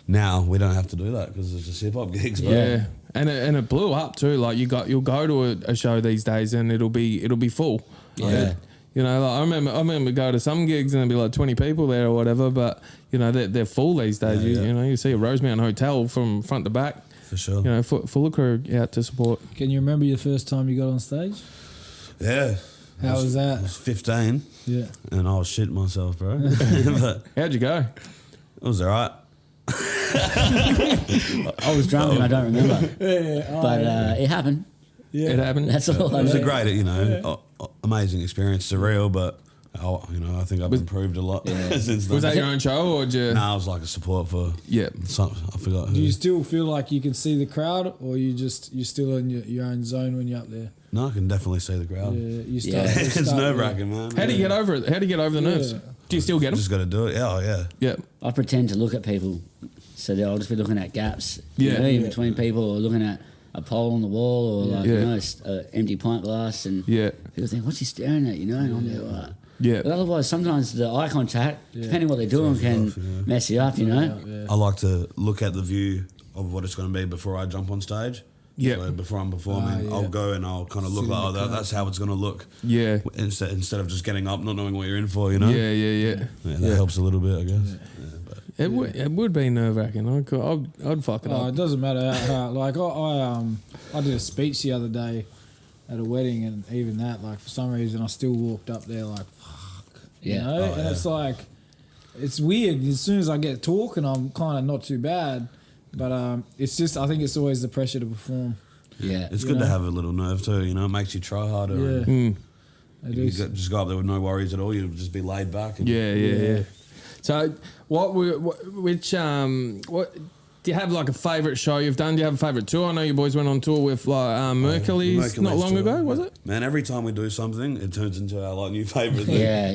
now we don't have to do that because it's just hip hop gigs. But Yeah. And it blew up too. Like you'll go to a show these days and it'll be full. Yeah. I remember go to some gigs and there'd be like 20 people there or whatever, but they're full these days. You see a Rosemount Hotel from front to back. For sure. Full of crew out to support. Can you remember your first time you got on stage? Yeah. How was that? I was 15. Yeah. And I was shitting myself, bro. But How'd you go? it was all right. I was drunk and I don't remember. But it happened. Yeah. It happened. That's all I It was know. a great, amazing experience. Surreal, but I think I've improved a lot since then. Was that your own show or did you? No, I was like a support for. Some, I forgot who. Do you still feel like you can see the crowd, or you're still in your own zone when you're up there? No, I can definitely see the crowd. Yeah, you start. Yeah. you It's start- nerve wracking, man. How do you get over it? How do you get over the nerves? Yeah. Do you still get them? Just got to do it. Oh yeah. Yeah. I pretend to look at people, so that I'll just be looking at gaps, Yeah. between people, or looking at a pole on the wall, or an empty pint glass, and people think, "What's he staring at?" And I'm there like. Yeah. But otherwise, sometimes the eye contact, depending what they're doing, can mess you up. I like to look at the view of what it's going to be before I jump on stage. Yeah. So before I'm performing, I'll go and I'll kind of look like, that's how it's going to look. Yeah. Instead of just getting up, not knowing what you're in for, Yeah, yeah. That helps a little bit, I guess. It would be nerve wracking. I'd fuck it Oh, up. it doesn't matter how. Like I did a speech the other day at a wedding, and even that, like for some reason, I still walked up there like, fuck, and it's like, it's weird. As soon as I get talking, I'm kind of not too bad, but it's just I think it's always the pressure to perform. Yeah, it's good to have a little nerve too. It makes you try harder. Yeah, and you just go up there with no worries at all. You'll just be laid back. And Yeah. So, what do you have like a favourite show you've done? Do you have a favourite tour? I know you boys went on tour with like Mercury's not long ago, was it? Man, every time we do something, it turns into our like new favourite thing. Yeah,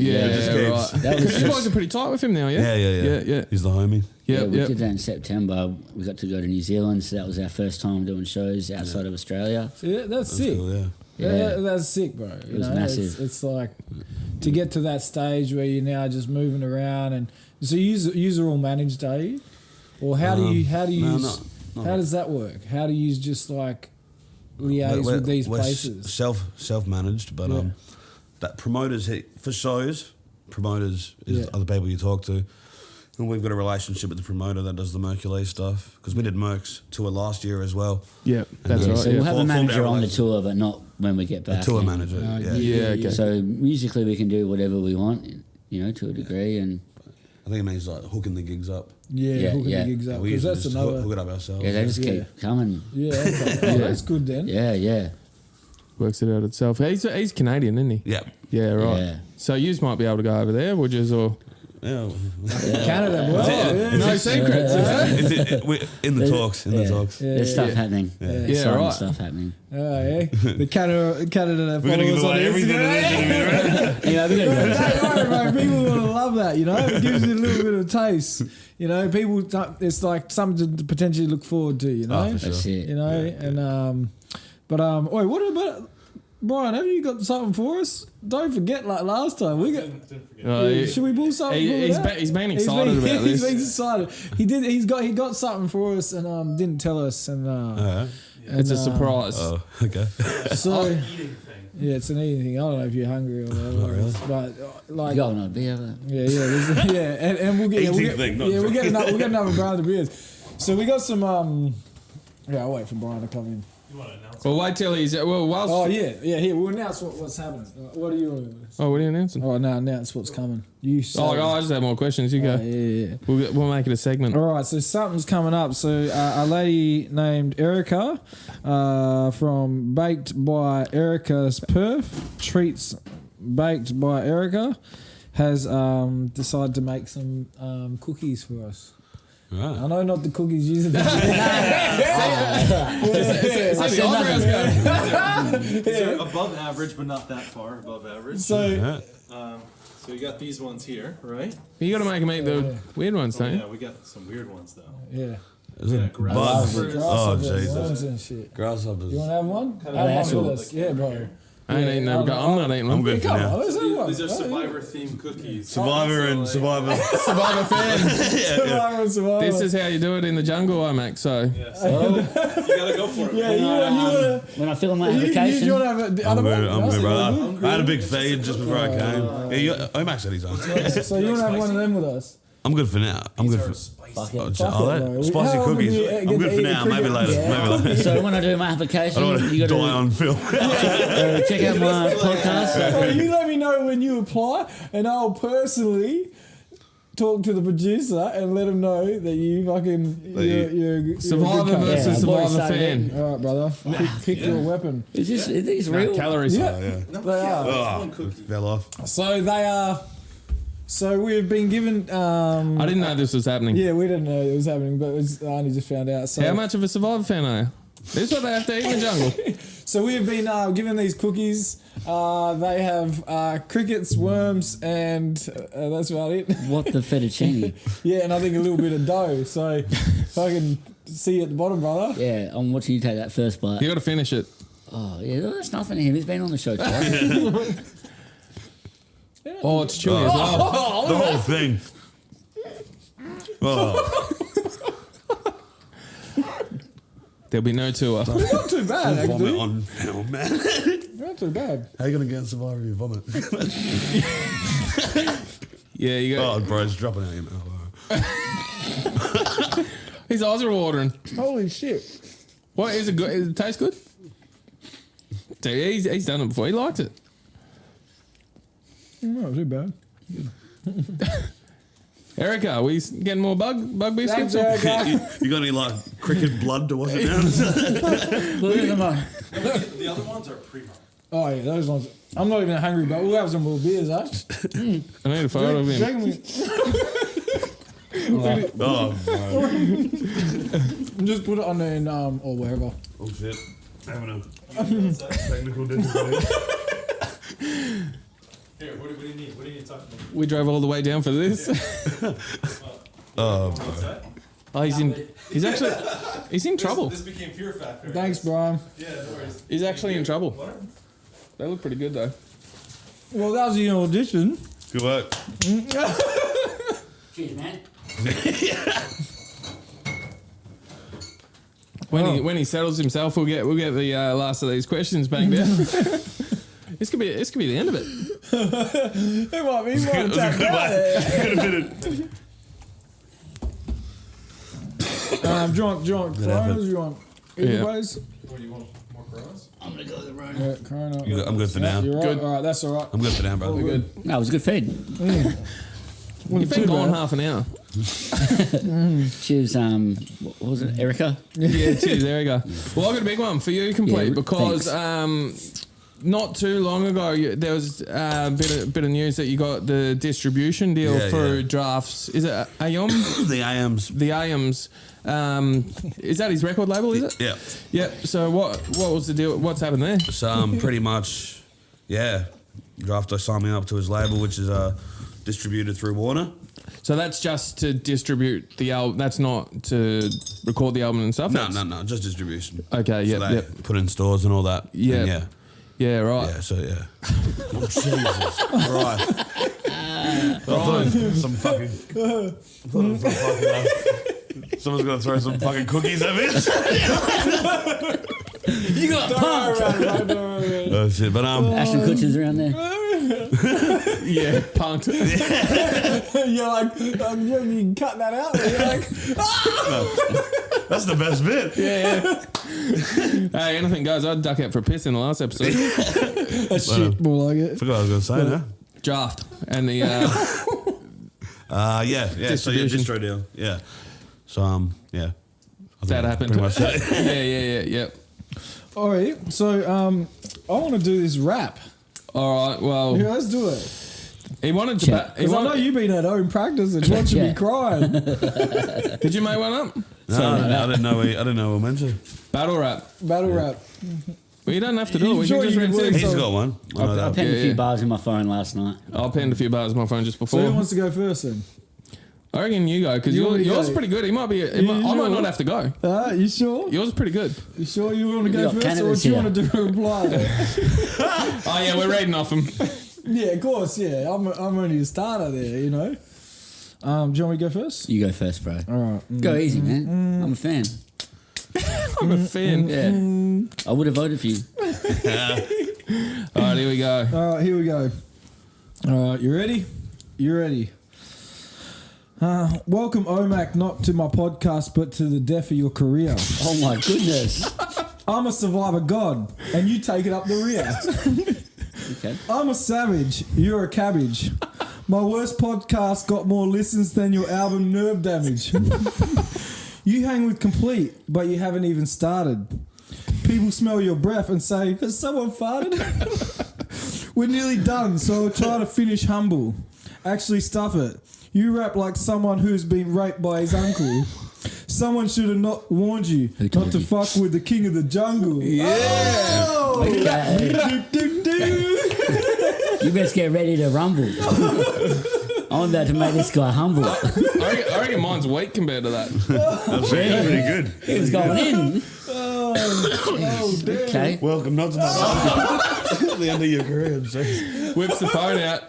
right. Because you guys are pretty tight with him now, yeah? Yeah. He's the homie. Yeah, we did that in September. We got to go to New Zealand, so that was our first time doing shows outside of Australia. Yeah, that's sick. Cool, yeah. That's sick, bro. It was massive. It's like to get to that stage where you're now just moving around, and so you are all managed, are you? Or how does that work? How do you just like liaise with these places? Self-managed, but that promoters for shows, promoters is other people you talk to. And we've got a relationship with the promoter that does the Mercury stuff, because we did Merc's tour last year as well. Yeah, that's right. So we'll have a manager on the tour, but not when we get back. A tour manager, Okay. So musically we can do whatever we want, to a degree, and I think it means like hooking the gigs up. Hooking the gigs up, We because usually that's just another. hook it up ourselves. they just keep coming. Yeah, okay. That's good then. Yeah. Works it out itself. He's Canadian, isn't he? Yeah. Yeah, right. Yeah. So you might be able to go over there, would you? Or Yeah. Canada, well, no secrets. We're in the talks. There's stuff happening. Yeah, right. Stuff happening. Oh, yeah. The Canada We're going to followers give on away everything. Instagram. Don't worry, bro. People will love that, It gives you a little bit of taste. People, it's like something to potentially look forward to, Oh, for sure. That's it. And, wait, what about, Brian, have you got something for us? Don't forget, like last time, we got. Should we pull something? He's been excited about this. He's been excited. He got something for us and didn't tell us and. It's a surprise. Oh, okay. So yeah, it's an eating thing. I don't know if you're hungry or whatever. Not really. But like, You got no beer. and we'll get Eating thing, not we'll get another round of beers. So we got some. I'll wait for Brian to come in. Well, wait till he's. Whilst, Oh yeah. Here we'll announce what's happening. What are you? Oh, what are you announcing? Oh no, announce what's coming. You. Say. I just have more questions. You go. Yeah. We'll make it a segment. All right, so something's coming up. So a lady named Erica from Baked by Erica's Perth, Treats Baked by Erica, has decided to make some cookies for us. Right. I know not the cookies using the They're above average, but not that far above average. So so you got these ones here, right? You got to make them eat the weird ones, don't you? Yeah, we got some weird ones though. yeah. Is it grasshoppers. bugs? Oh, Grasshoppers, Jesus. worms and shit. Grasshoppers. You want to have one? of Have one with actual. us. Yeah, bro. I ain't eating them. I'm not eating I'm them. good for Come on, now. let's have one. These are survivor themed cookies. Survivor and Survivor. Survivor fan. Survivor and Survivor. This is how you do it in the jungle, OMAC. So Yeah, so you gotta go for it. Yeah, you want When I fill in my to... application, You want to have the I'm other good, one? I'm good, brother. Good. I had a big feed just before I came. Omac said he's on. So you want to have one of them with us? I'm good for now. I'm good for... fuck it. Oh, Fuck oh, it, that- bro. spicy How often cookies. do you I'm get good to for eat now. a Maybe cricket? later. Yeah. Maybe later. So when I do my I application, don't want you to got die to on film. check out my podcast. Oh, you let me know when you apply, and I'll personally talk to the producer and let him know that you fucking you're Survivor you're a good versus Yeah, Survivor boys, fan. All right, brother. Pick your weapon. Is these real? Calories. Yeah, Yeah. they are. Oh, fell off. So they are. So we've been given. I didn't know this was happening. Yeah, we didn't know it was happening, but I only just found out. So How much of a Survivor fan are you? This is what they have to eat in the jungle. So we have been given these cookies. They have crickets, worms, and that's about it. What the fettuccine? Yeah, and I think a little bit of dough. So if I can see you at the bottom, brother. Yeah, I'm watching you take that first bite. You got to finish it. Oh, yeah, that's nothing to him. He's been on the show twice. Oh, it's chewy as well. The whole thing. Oh. There'll be no tour. Not too bad, Vomit actually. on film, man. Not too bad. How you going to get Survivor if you vomit? Yeah, you got. Oh, bro, it's dropping out of your mouth. His eyes are watering. Holy shit. What is it good? Does it taste good? Dude, he's done it before. He liked it. Not too bad. Erica, are we getting more bug biscuits? Thanks, Erica. You got any, like, cricket blood to wash it down? Look at them up. The other ones are primo. Oh, yeah, those ones. I'm not even hungry, but we'll have some more beers, eh? I need a photo of him. Oh, bro. Just put it on there in, or wherever. Oh, shit. Having a technical difficulty. Here, what do you need? What do you need to talk about? We drove all the way down for this. Oh, What's bro. that? Oh, he's in trouble. This became Fear Factor. Thanks, Brian. Yeah, no worries. He's actually in trouble. They look pretty good though. Well, that was the audition. Good work. Cheers, man. When he settles himself, we'll get the last of these questions banged out. This could be the end of it. It might be more That was a good one. Could have been it. Do you want Coronas? Do you want either ways? What do you want? More Coronas? I'm going to go to the room. Yeah, Corona. I'm good for now. You're right. Good. All right, that's all right. I'm good for now, brother. Good. No, it was a good feed. You've been gone half an hour. Cheers, what was it, Erica? Yeah, cheers. There we go. Well, I've got a big one for you, Complete, Yeah, because not too long ago there was a bit of news that you got the distribution deal through Drafts. Is it AYOM? The AMs. The AYOMs. Is that his record label? Is it? Yeah. Yep. So what was the deal? What's happened there? So pretty much, yeah. Drafter signed me up to his label, which is distributed through Warner. So that's just to distribute the album. That's not to record the album and stuff. No, just distribution. Okay. So Yeah. they Yep. put in stores and all that. Yeah. And yeah. Yeah. Right. Yeah. So yeah. Oh, Jesus. Right. I thought it was some fucking. Someone's gonna throw some fucking cookies at me. You got pumped. Oh shit! But Ashton Kutcher's around there. Yeah. Punked. You're like, you can cut that out. You're like, that's the best bit. Yeah. Hey, anything goes. I'd duck out for a piss in the last episode. that's shit, more like it. Forgot what I was gonna say now. Draft and the Yeah. So yeah, Distribution. distro deal. Yeah. So yeah. I think that happened. pretty much it. Yeah. All right, so I want to do this rap. All right. Well, Yeah, let's do it. He wanted to. Because I know you've been at home practice and watching me crying. Did you make one up? No, I didn't know. I didn't know what meant to. Battle rap. Battle rap. Well, you don't have to do it. We Sure can just you rinse would. it. He's got one. I penned a few bars in my phone last night. I penned a few bars on my phone just before. So who wants to go first then? I reckon you go because yours is pretty good. He might be. I might not have to go. You sure? Yours is pretty good. You sure you want to go got first, or do you want to do a reply? Oh yeah, we're reading off him. Yeah, of course. Yeah, I'm only a starter there. You know. Do you want me to go first? You go first, bro. All right. Go easy, man. I'm a fan. I'm a fan. Yeah. I would have voted for you. All right, here we go. All right, here we go. All right, you ready? You ready? Welcome, OMAC, not to my podcast, but to the death of your career. Oh my goodness. I'm a survivor god, and you take it up the rear. Okay. I'm a savage, you're a cabbage. My worst podcast got more listens than your album Nerve Damage. You hang with Complete, but you haven't even started. People smell your breath and say, has someone farted? We're nearly done, so I'll try to finish humble. Actually, stuff it. You rap like someone who's been raped by his uncle. Someone should have not warned you not to fuck with the king of the jungle. Yeah. Oh! You best get ready to rumble. I'm about to make this guy humble. I reckon mine's weak compared to that. That's pretty good. He was going in. Oh, damn. Okay. Welcome, not to my the end of your career. Whips the phone out.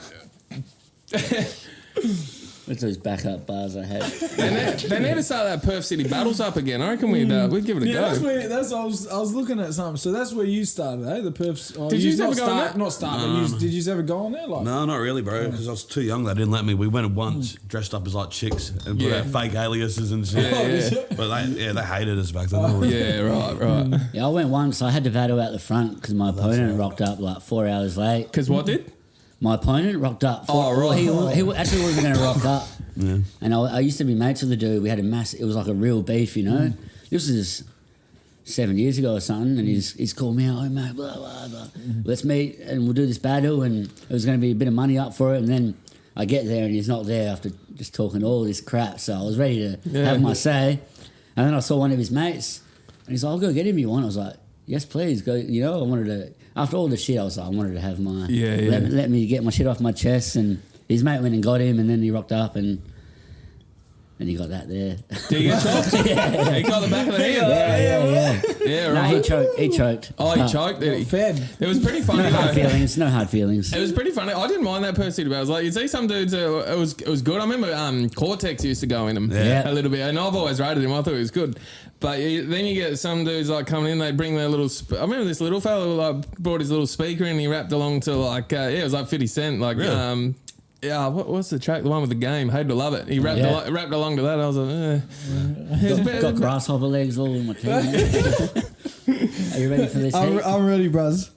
That's those backup bars I had. They need to start that Perth City Battles up again. I reckon we'd give it a go. I was looking at something. So that's where you started, eh? The Perths. Did you ever go on that? Not start, but did you ever go on there? Like? No, not really, bro. Because I was too young. They didn't let me. We went once, dressed up as like chicks and put out fake aliases and shit. Yeah. But they hated us back then. Yeah, right. Yeah, I went once. I had to battle out the front because my opponent rocked up like 4 hours late. Because what did? My opponent rocked up. Right. He actually wasn't going to rock up. Yeah. And I used to be mates with the dude. We had it was like a real beef, you know. This was 7 years ago or something, and he's called me out, oh mate, blah blah blah. Let's meet and we'll do this battle, and it was going to be a bit of money up for it. And then I get there and he's not there after just talking all this crap. So I was ready to have my say, and then I saw one of his mates, and he's like, "I'll go get him. You want?" I was like, "Yes, please go." You know, I wanted to. After all the shit, I was like, I wanted to have my let me get my shit off my chest, and his mate went and got him, and then he rocked up and he got that there. Did he get chopped? Yeah. He got the back of the head. Yeah, right. No, he choked. Oh, he choked, did he? Fed. It was pretty funny. No hard feelings. It was pretty funny. I didn't mind that Perth City Battles. Like, you'd see some dudes, it was good. I remember Cortex used to go in them a little bit, and I've always rated him. I thought he was good. But then you get some dudes like coming in, they bring their little... I remember this little fella who like brought his little speaker and he rapped along to like... it was like 50 Cent. Like, really? What's the track? The one with the game. Hate to Love It. He rapped along to that. I was like, Got grasshopper legs all in my team. Are you ready for this? I'm ready, buz.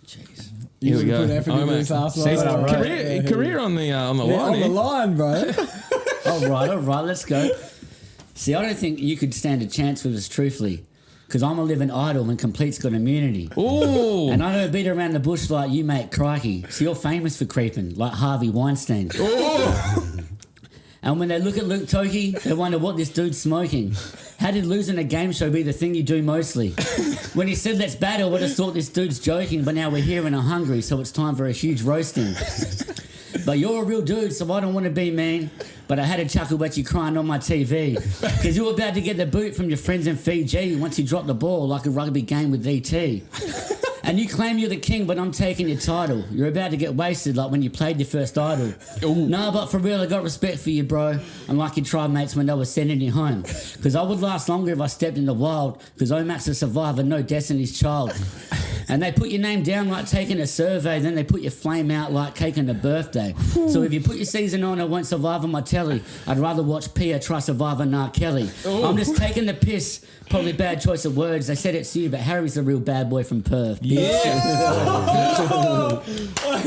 Jeez. Here we go. Put effort into this arsehole. Career on the line. On the line, bro. All right, let's go. See, I don't think you could stand a chance with us, truthfully, because I'm a living idol and Complete's got immunity. Ooh. And I don't beat around the bush like you, mate, crikey. So you're famous for creeping, like Harvey Weinstein. Ooh. And when they look at Luke Toki, they wonder what this dude's smoking. How did losing a game show be the thing you do mostly? When he said let's battle, I just thought this dude's joking, but now we're here and are hungry, so it's time for a huge roasting. But you're a real dude, so I don't want to be mean. But I had a chuckle about you crying on my TV. Because you were about to get the boot from your friends in Fiji once you dropped the ball like a rugby game with DT. And you claim you're the king, but I'm taking your title. You're about to get wasted like when you played your first idol. No, but for real, I got respect for you, bro. Unlike your tribe mates when they were sending you home. Because I would last longer if I stepped in the wild. Because OMAC's a survivor, no Destiny's Child. And they put your name down like taking a survey, then they put your flame out like cake on a birthday. So if you put your season on, I won't survive on my telly. I'd rather watch Pia try survive on R. Kelly. I'm just taking the piss. Probably bad choice of words. They said it's you, but Harry's the real bad boy from Perth. Hey,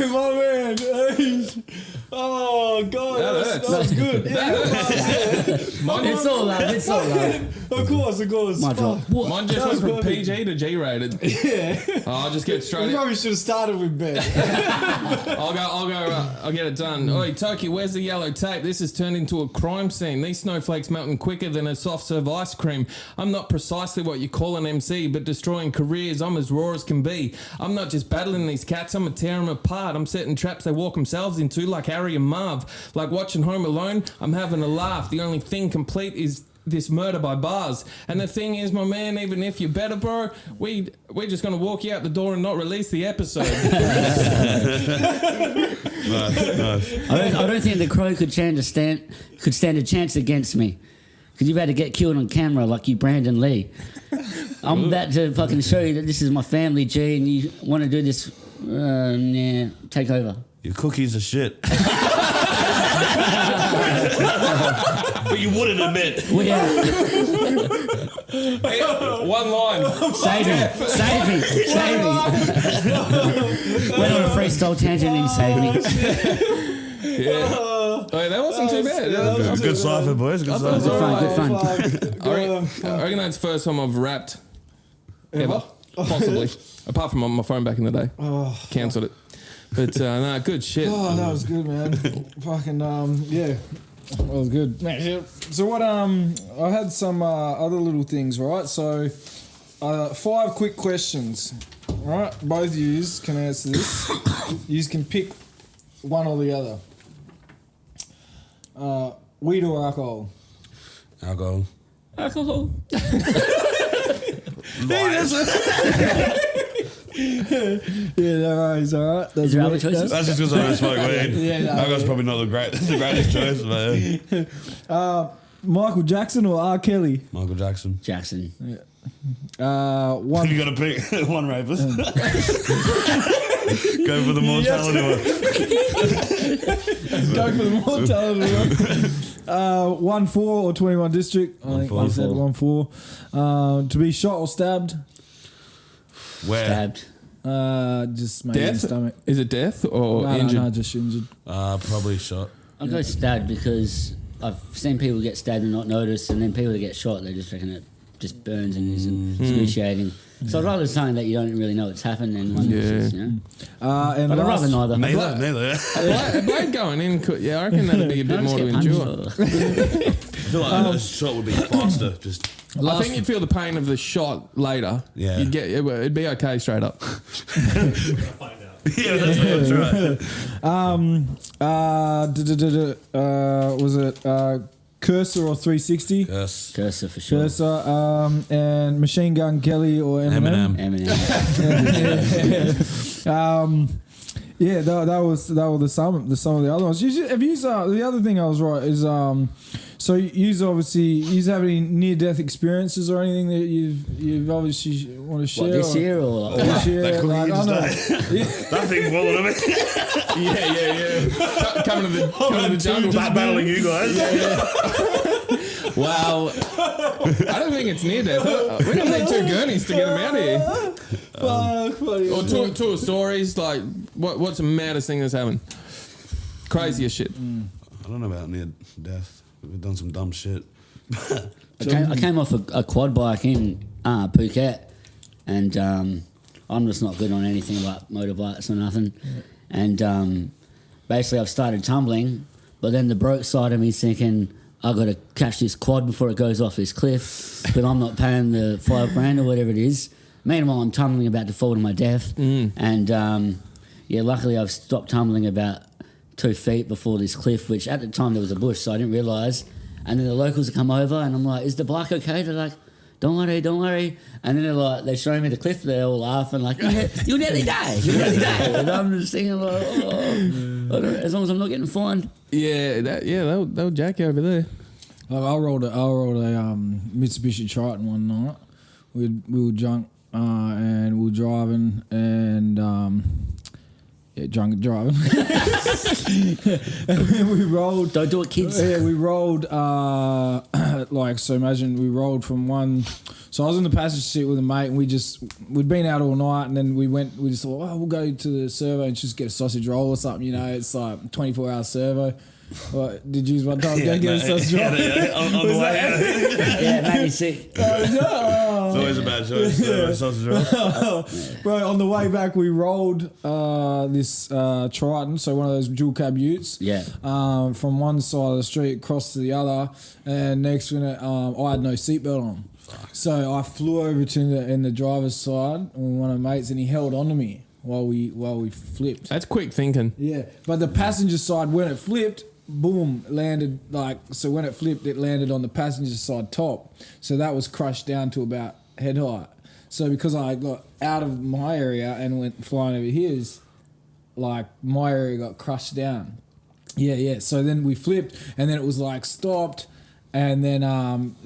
my man. Hey. Oh, God. That was good. It's all love. It's all love. Of course. My job. Mine just went from PG to G rated. Yeah. I'll just get straight We in. probably should have started with Ben. I'll get it done. Oi, Toki, where's the yellow tape? This has turned into a crime scene. These snowflakes melting quicker than a soft serve ice cream. I'm not precisely what you call an MC, but destroying careers, I'm as raw as can be. I'm not just battling these cats, I'm a tearing them apart. I'm setting traps they walk themselves into like Harry and Marv. Like watching Home Alone, I'm having a laugh. The only thing complete is this murder by bars. And the thing is, my man, even if you're better, bro, we're just gonna walk you out the door and not release the episode. Nice. I don't think the Crow could stand a chance against me. Because you're about to get killed on camera like you Brandon Lee. I'm about to fucking show you that this is my family, G, and you want to do this, take over. Your cookies are shit. But you wouldn't admit. Well, yeah. Hey, one line. Save me. Went on a freestyle tangent and he saved me. Yeah. Hey, that wasn't too bad. Good cipher, boys. Good cipher. Good fun. I reckon that's the first time I've rapped ever. Possibly. Apart from on my phone back in the day. Cancelled it. But no, good shit. Oh, that was good, man. Fucking, yeah. That was good. So what, I had some other little things, right? So, 5 quick questions, right? Both of yous can answer this. Yous can pick one or the other. Weed or alcohol? Alcohol. Alcohol. Yeah, no worries, all right. Is there other choices? That's just because I don't smoke weed. Yeah, no, Alcohol's probably not the greatest choice, but Michael Jackson or R. Kelly? Michael Jackson. Jackson. One. You got to pick one rapist. Go for the mortality one. Go for the mortality one. 1-4 or 21 District? I think I said 1-4. To be shot or stabbed? Where? Stabbed. Just maybe in the Death? stomach. Is it death or injured? No, just injured. Probably shot. I'll go stabbed because I've seen people get stabbed and not notice, and then people that get shot, they just reckon it just burns and is excruciating. So I'd rather something that you don't really know it's happened than one that's just, you know. And But I'd rather neither. Neither. A blade going in, I reckon that'd be a bit more to endure. I feel like a shot would be faster. Just. I think you'd feel the pain of the shot later. Yeah. It'd be okay straight up. Yeah, that's right. Was it Cursor or 360? Yes. Cursor for sure. Cursor. And Machine Gun Kelly or Eminem? Eminem. Yeah, that was some of the other ones. Have you the other thing I was right is so you have any near death experiences or anything that you've obviously want to share? What, this year or this year? That cookie Like, you I know. just that thing falling on me. Yeah. Coming to the jungle. Battling you guys. Wow. I don't think it's near death. We're going to need 2 gurneys to get them out of here. Or two stories, like, what's the maddest thing that's happened? Craziest shit. I don't know about near death. We've done some dumb shit. I came off a quad bike in Phuket, and I'm just not good on anything like motorbikes or nothing. And basically I've started tumbling, but then the broke side of me's thinking, I've got to catch this quad before it goes off this cliff, but I'm not paying the $5,000 or whatever it is. Meanwhile, I'm tumbling about to fall to my death. And luckily I've stopped tumbling about 2 feet before this cliff, which at the time there was a bush, so I didn't realise. And then the locals have come over and I'm like, is the bike okay? They're like, don't worry. And then they're showing me the cliff, they're all laughing like, you'll nearly die. And I'm just thinking like, as long as I'm not getting fined. Yeah, they'll jack you over there. Like I rolled a Mitsubishi Triton one night. We were drunk and we were driving and Yeah, drunk and driving. And we rolled. Don't do it, kids. Yeah, we rolled. So imagine we rolled from one. So I was in the passenger seat with a mate, and we'd been out all night, and then we just thought, we'll go to the servo and just get a sausage roll or something. You know, it's like 24-hour servo. What, did you use one time go get a sausage roll? On the way. Yeah, made me sick. It's always a bad choice. Sausage roll. Bro, on the way back, we rolled this Triton, so one of those dual cab utes. Yeah. From one side of the street across to the other, and next minute, I had no seatbelt on. So I flew over to in the driver's side with one of my mates, and he held on to me while we flipped. That's quick thinking. Yeah, but the passenger side, when it flipped, boom, landed so when it flipped, it landed on the passenger side top. So that was crushed down to about head height. So because I got out of my area and went flying over his, like my area got crushed down. Yeah. So then we flipped, and then it was like stopped. And then,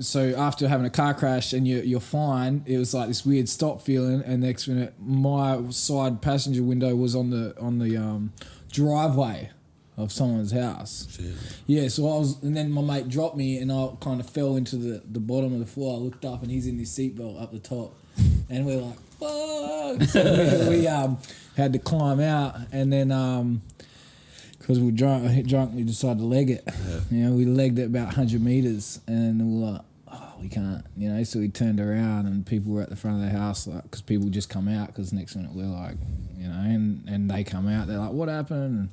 so after having a car crash and you're fine, it was like this weird stop feeling. And next minute, my side passenger window was on the driveway of someone's house. Shit. Yeah, so and then my mate dropped me, and I kind of fell into the bottom of the floor. I looked up, and he's in his seatbelt up the top, and we're like, fuck. So we had to climb out, and then. Because we were drunk, we decided to leg it. Yeah. You know, we legged it about 100 metres, and we were like, we can't, you know. So we turned around, and people were at the front of the house, like, because people just come out. Because next minute we're like, you know, and they come out. They're like, what happened?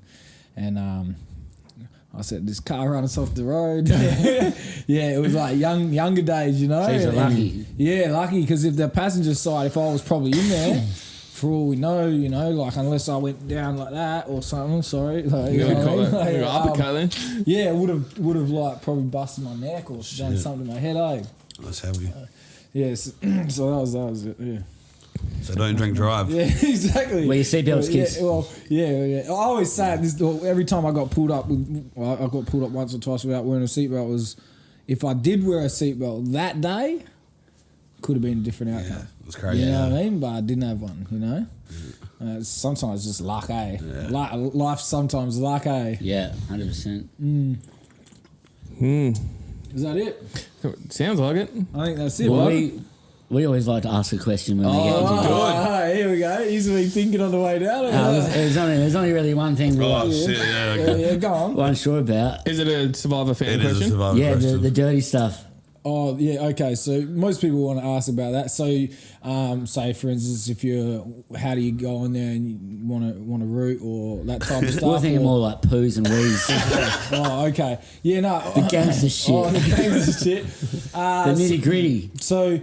And I said, this car run us off the road. Yeah, it was like younger days, you know. So you're lucky. Yeah, lucky, because if the passenger side, if I was probably in there. For all we know, you know, like unless I went down like that or something, sorry. Like, You got like, uppercut then? Yeah, would have like probably busted my neck or done something to my head, eh? That's heavy. Yes, so that was it, yeah. So don't drink drive. Yeah, exactly. Wear your seatbelts, kids. Yeah, well, yeah. I always say this, every time I got pulled up, I got pulled up once or twice without wearing a seatbelt, was if I did wear a seatbelt that day, could have been a different outcome. Yeah, it was crazy. You know what I mean? But I didn't have one, you know? Sometimes it's just luck, eh? Yeah. Life's sometimes luck, eh? Yeah, 100%. Is that it? Sounds like it. I think that's it, Well, bud. we always like to ask a question when we get into Oh, here we go. He's been thinking on the way down. There's only really one thing Shit, yeah, okay. Yeah, go on. we're unsure about. Is it a survivor fan It is a question? survivor Yeah, question. the dirty stuff. Oh, yeah, okay. So most people want to ask about that. So, say, for instance, how do you go in there and you want to root or that type of stuff? We're thinking more like poos and wheeze. Oh, okay. Yeah, no. The gangster shit. Oh, the gangster shit. The nitty gritty. So,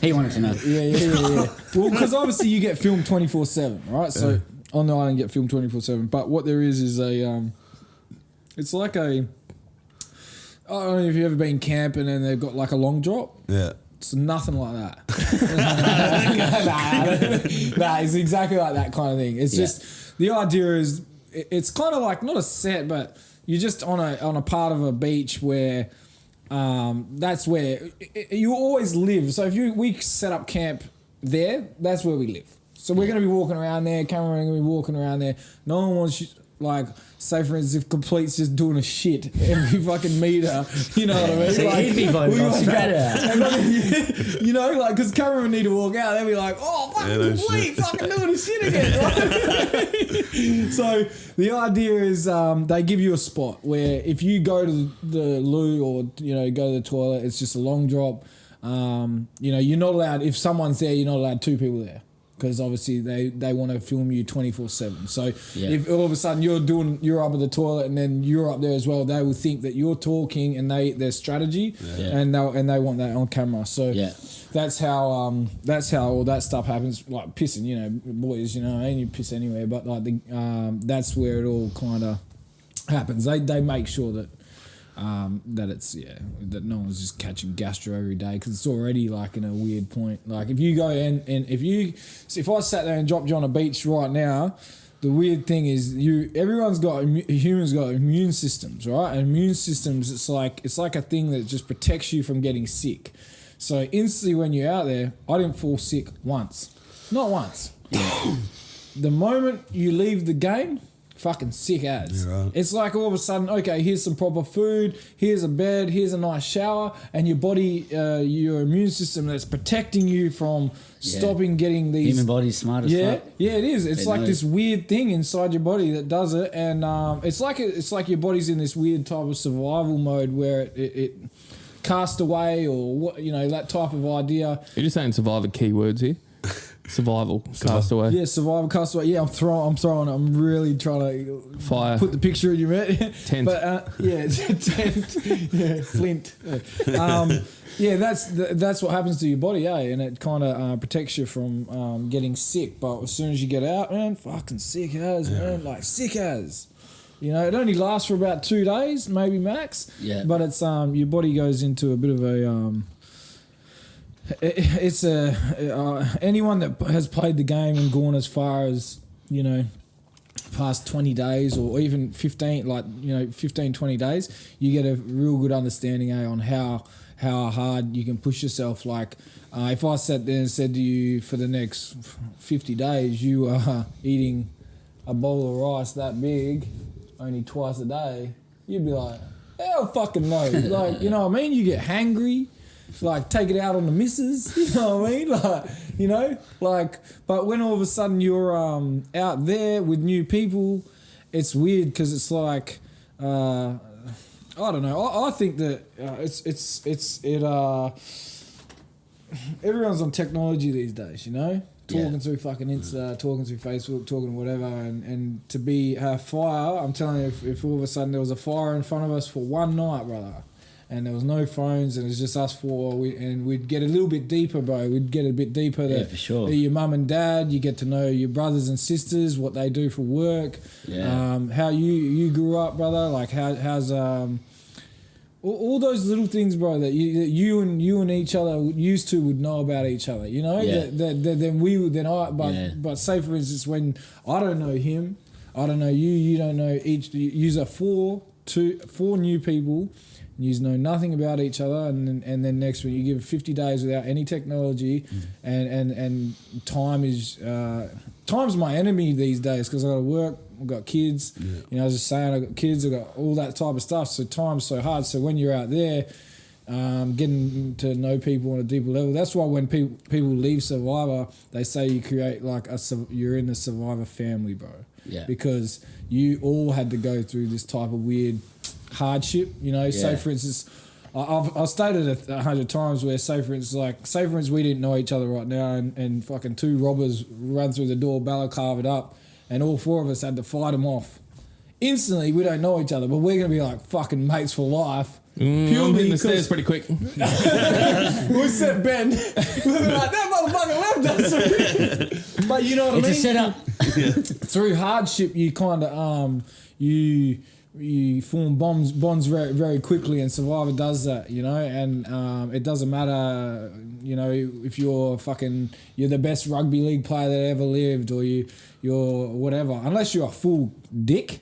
He wanted to know. Yeah. Well, because obviously you get filmed 24/7, right? So on the island, you get filmed 24/7. But what there is a, it's like a. I don't know if you've ever been camping and they've got like a long drop. Yeah. It's nothing like that. Nah, it's exactly like that kind of thing. It's just the idea is it's kind of like not a set, but you're just on a part of a beach where that's where you always live. So if we set up camp there, that's where we live. So we're going to be walking around there. Cameron going to be walking around there. No one wants like. Say for instance, if Complete's just doing a shit every fucking meter, you know what I mean? So like, he'd be voting off straight out. You know, like, because Cameron would need to walk out, they'd be like, oh, fucking Complete, fucking doing his shit again. Right? So the idea is they give you a spot where if you go to the loo or, you know, go to the toilet, it's just a long drop. You know, you're not allowed, if someone's there, you're not allowed two people there. Because obviously they want to film you 24/7. So if all of a sudden you're up at the toilet and then you're up there as well, they will think that you're talking and their strategy, and they want that on camera. So that's how all that stuff happens. Like pissing, you know, boys, you know, and you piss anywhere, but like that's where it all kind of happens. They make sure that. That it's that no one's just catching gastro every day because it's already like in a weird point. Like if you go and if I sat there and dropped you on a beach right now, the weird thing is humans got immune systems, right? And immune systems, it's like a thing that just protects you from getting sick. So instantly when you're out there, I didn't fall sick once, not once. the moment you leave the game, fucking sick as. Right. It's like all of a sudden, okay, here's some proper food, here's a bed, here's a nice shower, and your body, your immune system that's protecting you from stopping getting these. Human body's smart as fuck. Yeah, it is. It's like this weird thing inside your body that does it, and it's like your body's in this weird type of survival mode where it cast away or what, that type of idea. You're just saying survivor keywords here. Survival, castaway. Yeah, survival, castaway. Yeah, I'm really trying to Fire. Put the picture in your head. Tent. But tent. Yeah, flint. Yeah, that's what happens to your body, and it kind of protects you from getting sick. But as soon as you get out, man, fucking sick as, man, like sick as. It only lasts for about 2 days, maybe max. Yeah. But it's your body goes into a bit of a it's anyone that has played the game and gone as far as past 20 days or even 15 20 days, you get a real good understanding on how hard you can push yourself. Like if I sat there and said to you for the next 50 days you are eating a bowl of rice that big only twice a day, you'd be like, hell fucking no. Like, you know what I mean? You get hangry. Like, take it out on the missus, you know what I mean? But when all of a sudden you're out there with new people, it's weird because it's like, I don't know. I think that everyone's on technology these days, talking through fucking Insta, talking through Facebook, talking whatever, and to have fire, I'm telling you, if all of a sudden there was a fire in front of us for one night, brother, and there was no phones and it was just us four, and we'd get a little bit deeper, bro. We'd get a bit deeper. For sure. Your mum and dad, you get to know your brothers and sisters, what they do for work, how you grew up, brother. Like how's all those little things, bro, that you and each other used to would know about each other. But say for instance, when I don't know him, I don't know you, you don't know each. You're four new people. You know nothing about each other, and then next week you give 50 days without any technology, and time is time's my enemy these days because I got to work, I've got kids. I was just saying, I got kids, I got all that type of stuff. So time's so hard. So when you're out there, getting to know people on a deeper level, that's why when people leave Survivor, they say you create like you're in a Survivor family, bro. Yeah. Because you all had to go through this type of weird hardship, Say for instance, I've stated it 100 times where say for instance we didn't know each other right now, and fucking two robbers run through the door, balaclava it up, and all four of us had to fight them off. Instantly, we don't know each other, but we're gonna be like fucking mates for life. I'm hitting the stairs pretty quick. We said Ben. We'll be like, that motherfucker left us. But you know what I mean? It's a setup. Through hardship, you kind of you form bonds very, very quickly, and Survivor does that, and it doesn't matter, if you're the best rugby league player that ever lived, or you're whatever, unless you're a full dick.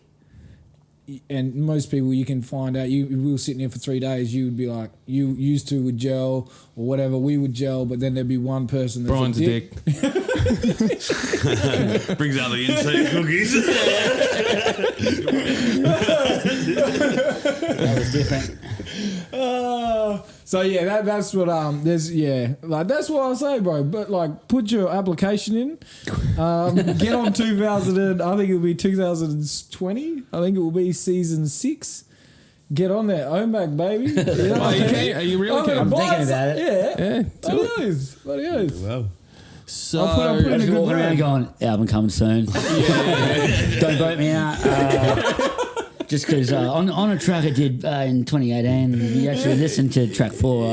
And most people you can find out, we were sitting here for 3 days, you would be like, you used to would gel or whatever, we would gel, but then there'd be one person that's Brian's a dick. Brings out the insane cookies. That was different. So yeah, that's what that's what I say, bro. But like, put your application in, get on 2000. I think it'll be 2020. I think it will be season 6. Get on there, OMAC, baby. Are you really? I'm thinking about it. Yeah. Bloody oath. Wow. So I'll put in a good Walking around going, album coming soon. Don't vote me out. Just because on a track I did in 2018, you actually listened to track 4.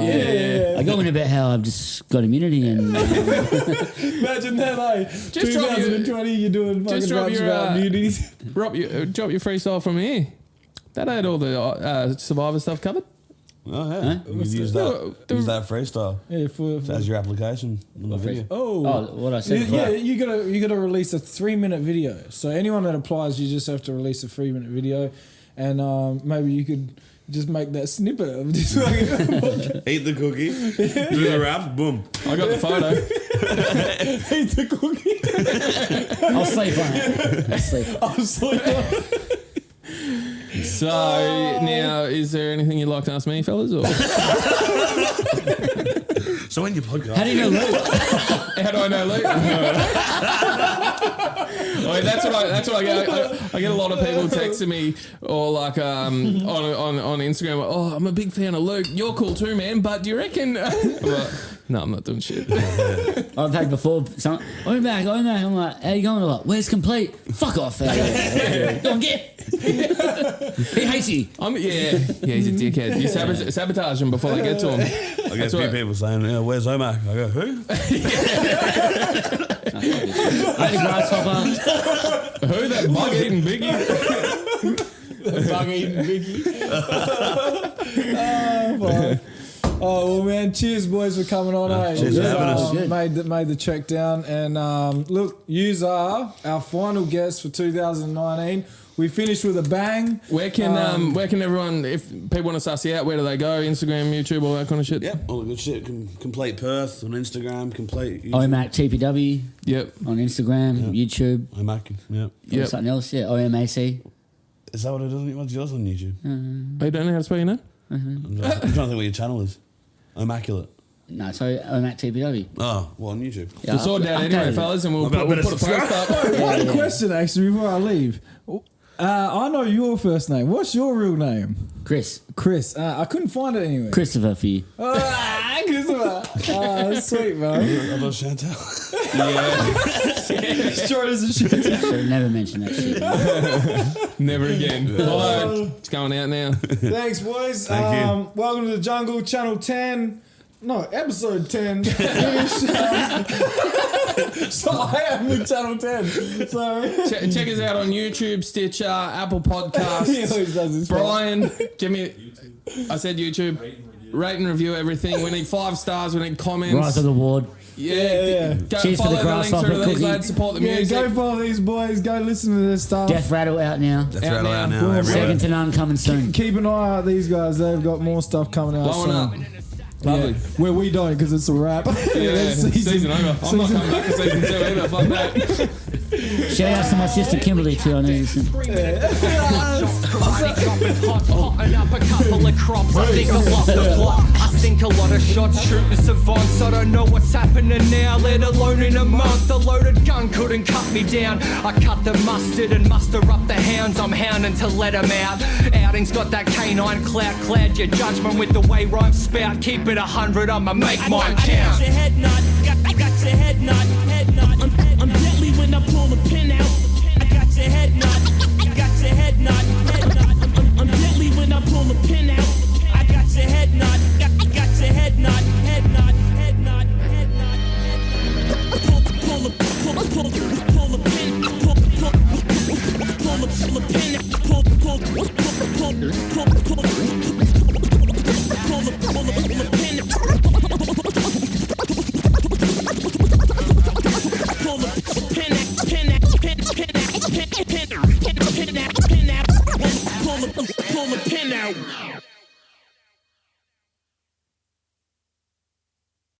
I go in about how I've just got immunity and... Imagine that, 2020, you're doing fucking raps about immunities. Drop your freestyle from here. That had all the Survivor stuff covered. Oh, yeah. Huh? You use that freestyle. Yeah, as your application on the video. Oh, what I said. Yeah, you gotta release a 3-minute video. So anyone that applies, you just have to release a 3-minute video, and maybe you could just make that snippet of this. Eat the cookie, do the rap, boom. I got the photo. Eat the cookie. I'll sleep on it. I'll sleep on it. So now, is there anything you'd like to ask me, fellas? Or? So when your podcast, How do you know Luke? How do I know Luke? Well, that's what I get. I get a lot of people texting me or like on Instagram. Oh, I'm a big fan of Luke. You're cool too, man. But do you reckon? No, I'm not doing shit. I've had before. I'm back. I'm like, how you going? I'm like, where's Complete? Fuck off. Go on, get. He hates you. Yeah, he's a dickhead. You sabotage him before they get to him. I get a few people saying, where's OMAC? I go, who? Grasshopper. Who? That bug-eating biggie? The bug-eating biggie. Oh, fuck. Oh, well, man, cheers, boys, for coming on. Cheers for having us. Made the trek down. And look, yous are our final guests for 2019. We finished with a bang. Where can everyone, if people want to suss you out, where do they go? Instagram, YouTube, all that kind of shit? Yep, all the good shit. Complete Perth on Instagram, Complete YouTube. OMAC TPW. Yep. On Instagram, YouTube. OMAC, yep. Something else, yeah. OMAC. Is that what it is? What's yours on YouTube? Oh, you don't know how to spell your name? I'm trying to think what your channel is. Immaculate. No, sorry, OMAC TPW. Oh, well, on YouTube. We'll sort it out anyway, fellas, and we'll put a post up. One question, actually, before I leave. I know your first name. What's your real name? Chris. I couldn't find it anywhere. Christopher for you. Christopher. Sweet, man. I love Chantal. Short as a shit. So never mention that shit. Never again. It's going out now. Thanks, boys. Thank you. Welcome to the Jungle, Channel 10. No, episode 10. So I am with Channel 10. So check us out on YouTube, Stitcher, Apple Podcasts. He always does this. Brian, give me. I said YouTube. Rate and review everything. We need 5 stars. We need comments. Rise of the ward. Yeah. Go Cheers follow for the the links grasshopper through these cookie. lads. Support the music. Go follow these boys. Go listen to their stuff. Death Rattle out now. That's right out now. Boom. Everywhere. Second to none coming soon. Keep an eye out these guys. They've got more stuff coming out Blowing up. soon. Lovely. Yeah. Where we don't, because it's a wrap. Yeah, season over. I'm not coming back for season 2 either. Fuck that. Shout out to my sister Kimberly too. I know you listen. Hotting up a couple of crops. I think I lost the plot. I think a lot of shots shooting savants. I don't know what's happening now, let alone in a month. A loaded gun couldn't cut me down. I cut the mustard and muster up the hounds. I'm hounding to let them out. Outing's got that canine clout. Cloud your judgment with the way rhymes spout. Keep it 100, I'ma make mine count. I got your head nod. I got your head nod. I'm deadly when I pull the pin out. I got your head nod. I got your head nod. I'm deadly when I pull the pin out. I got your head nod. I got your head nod. Head nod. Head nod. Head nod. Pull the pin. Pull the pin. Pull the pin. Pull the pin out.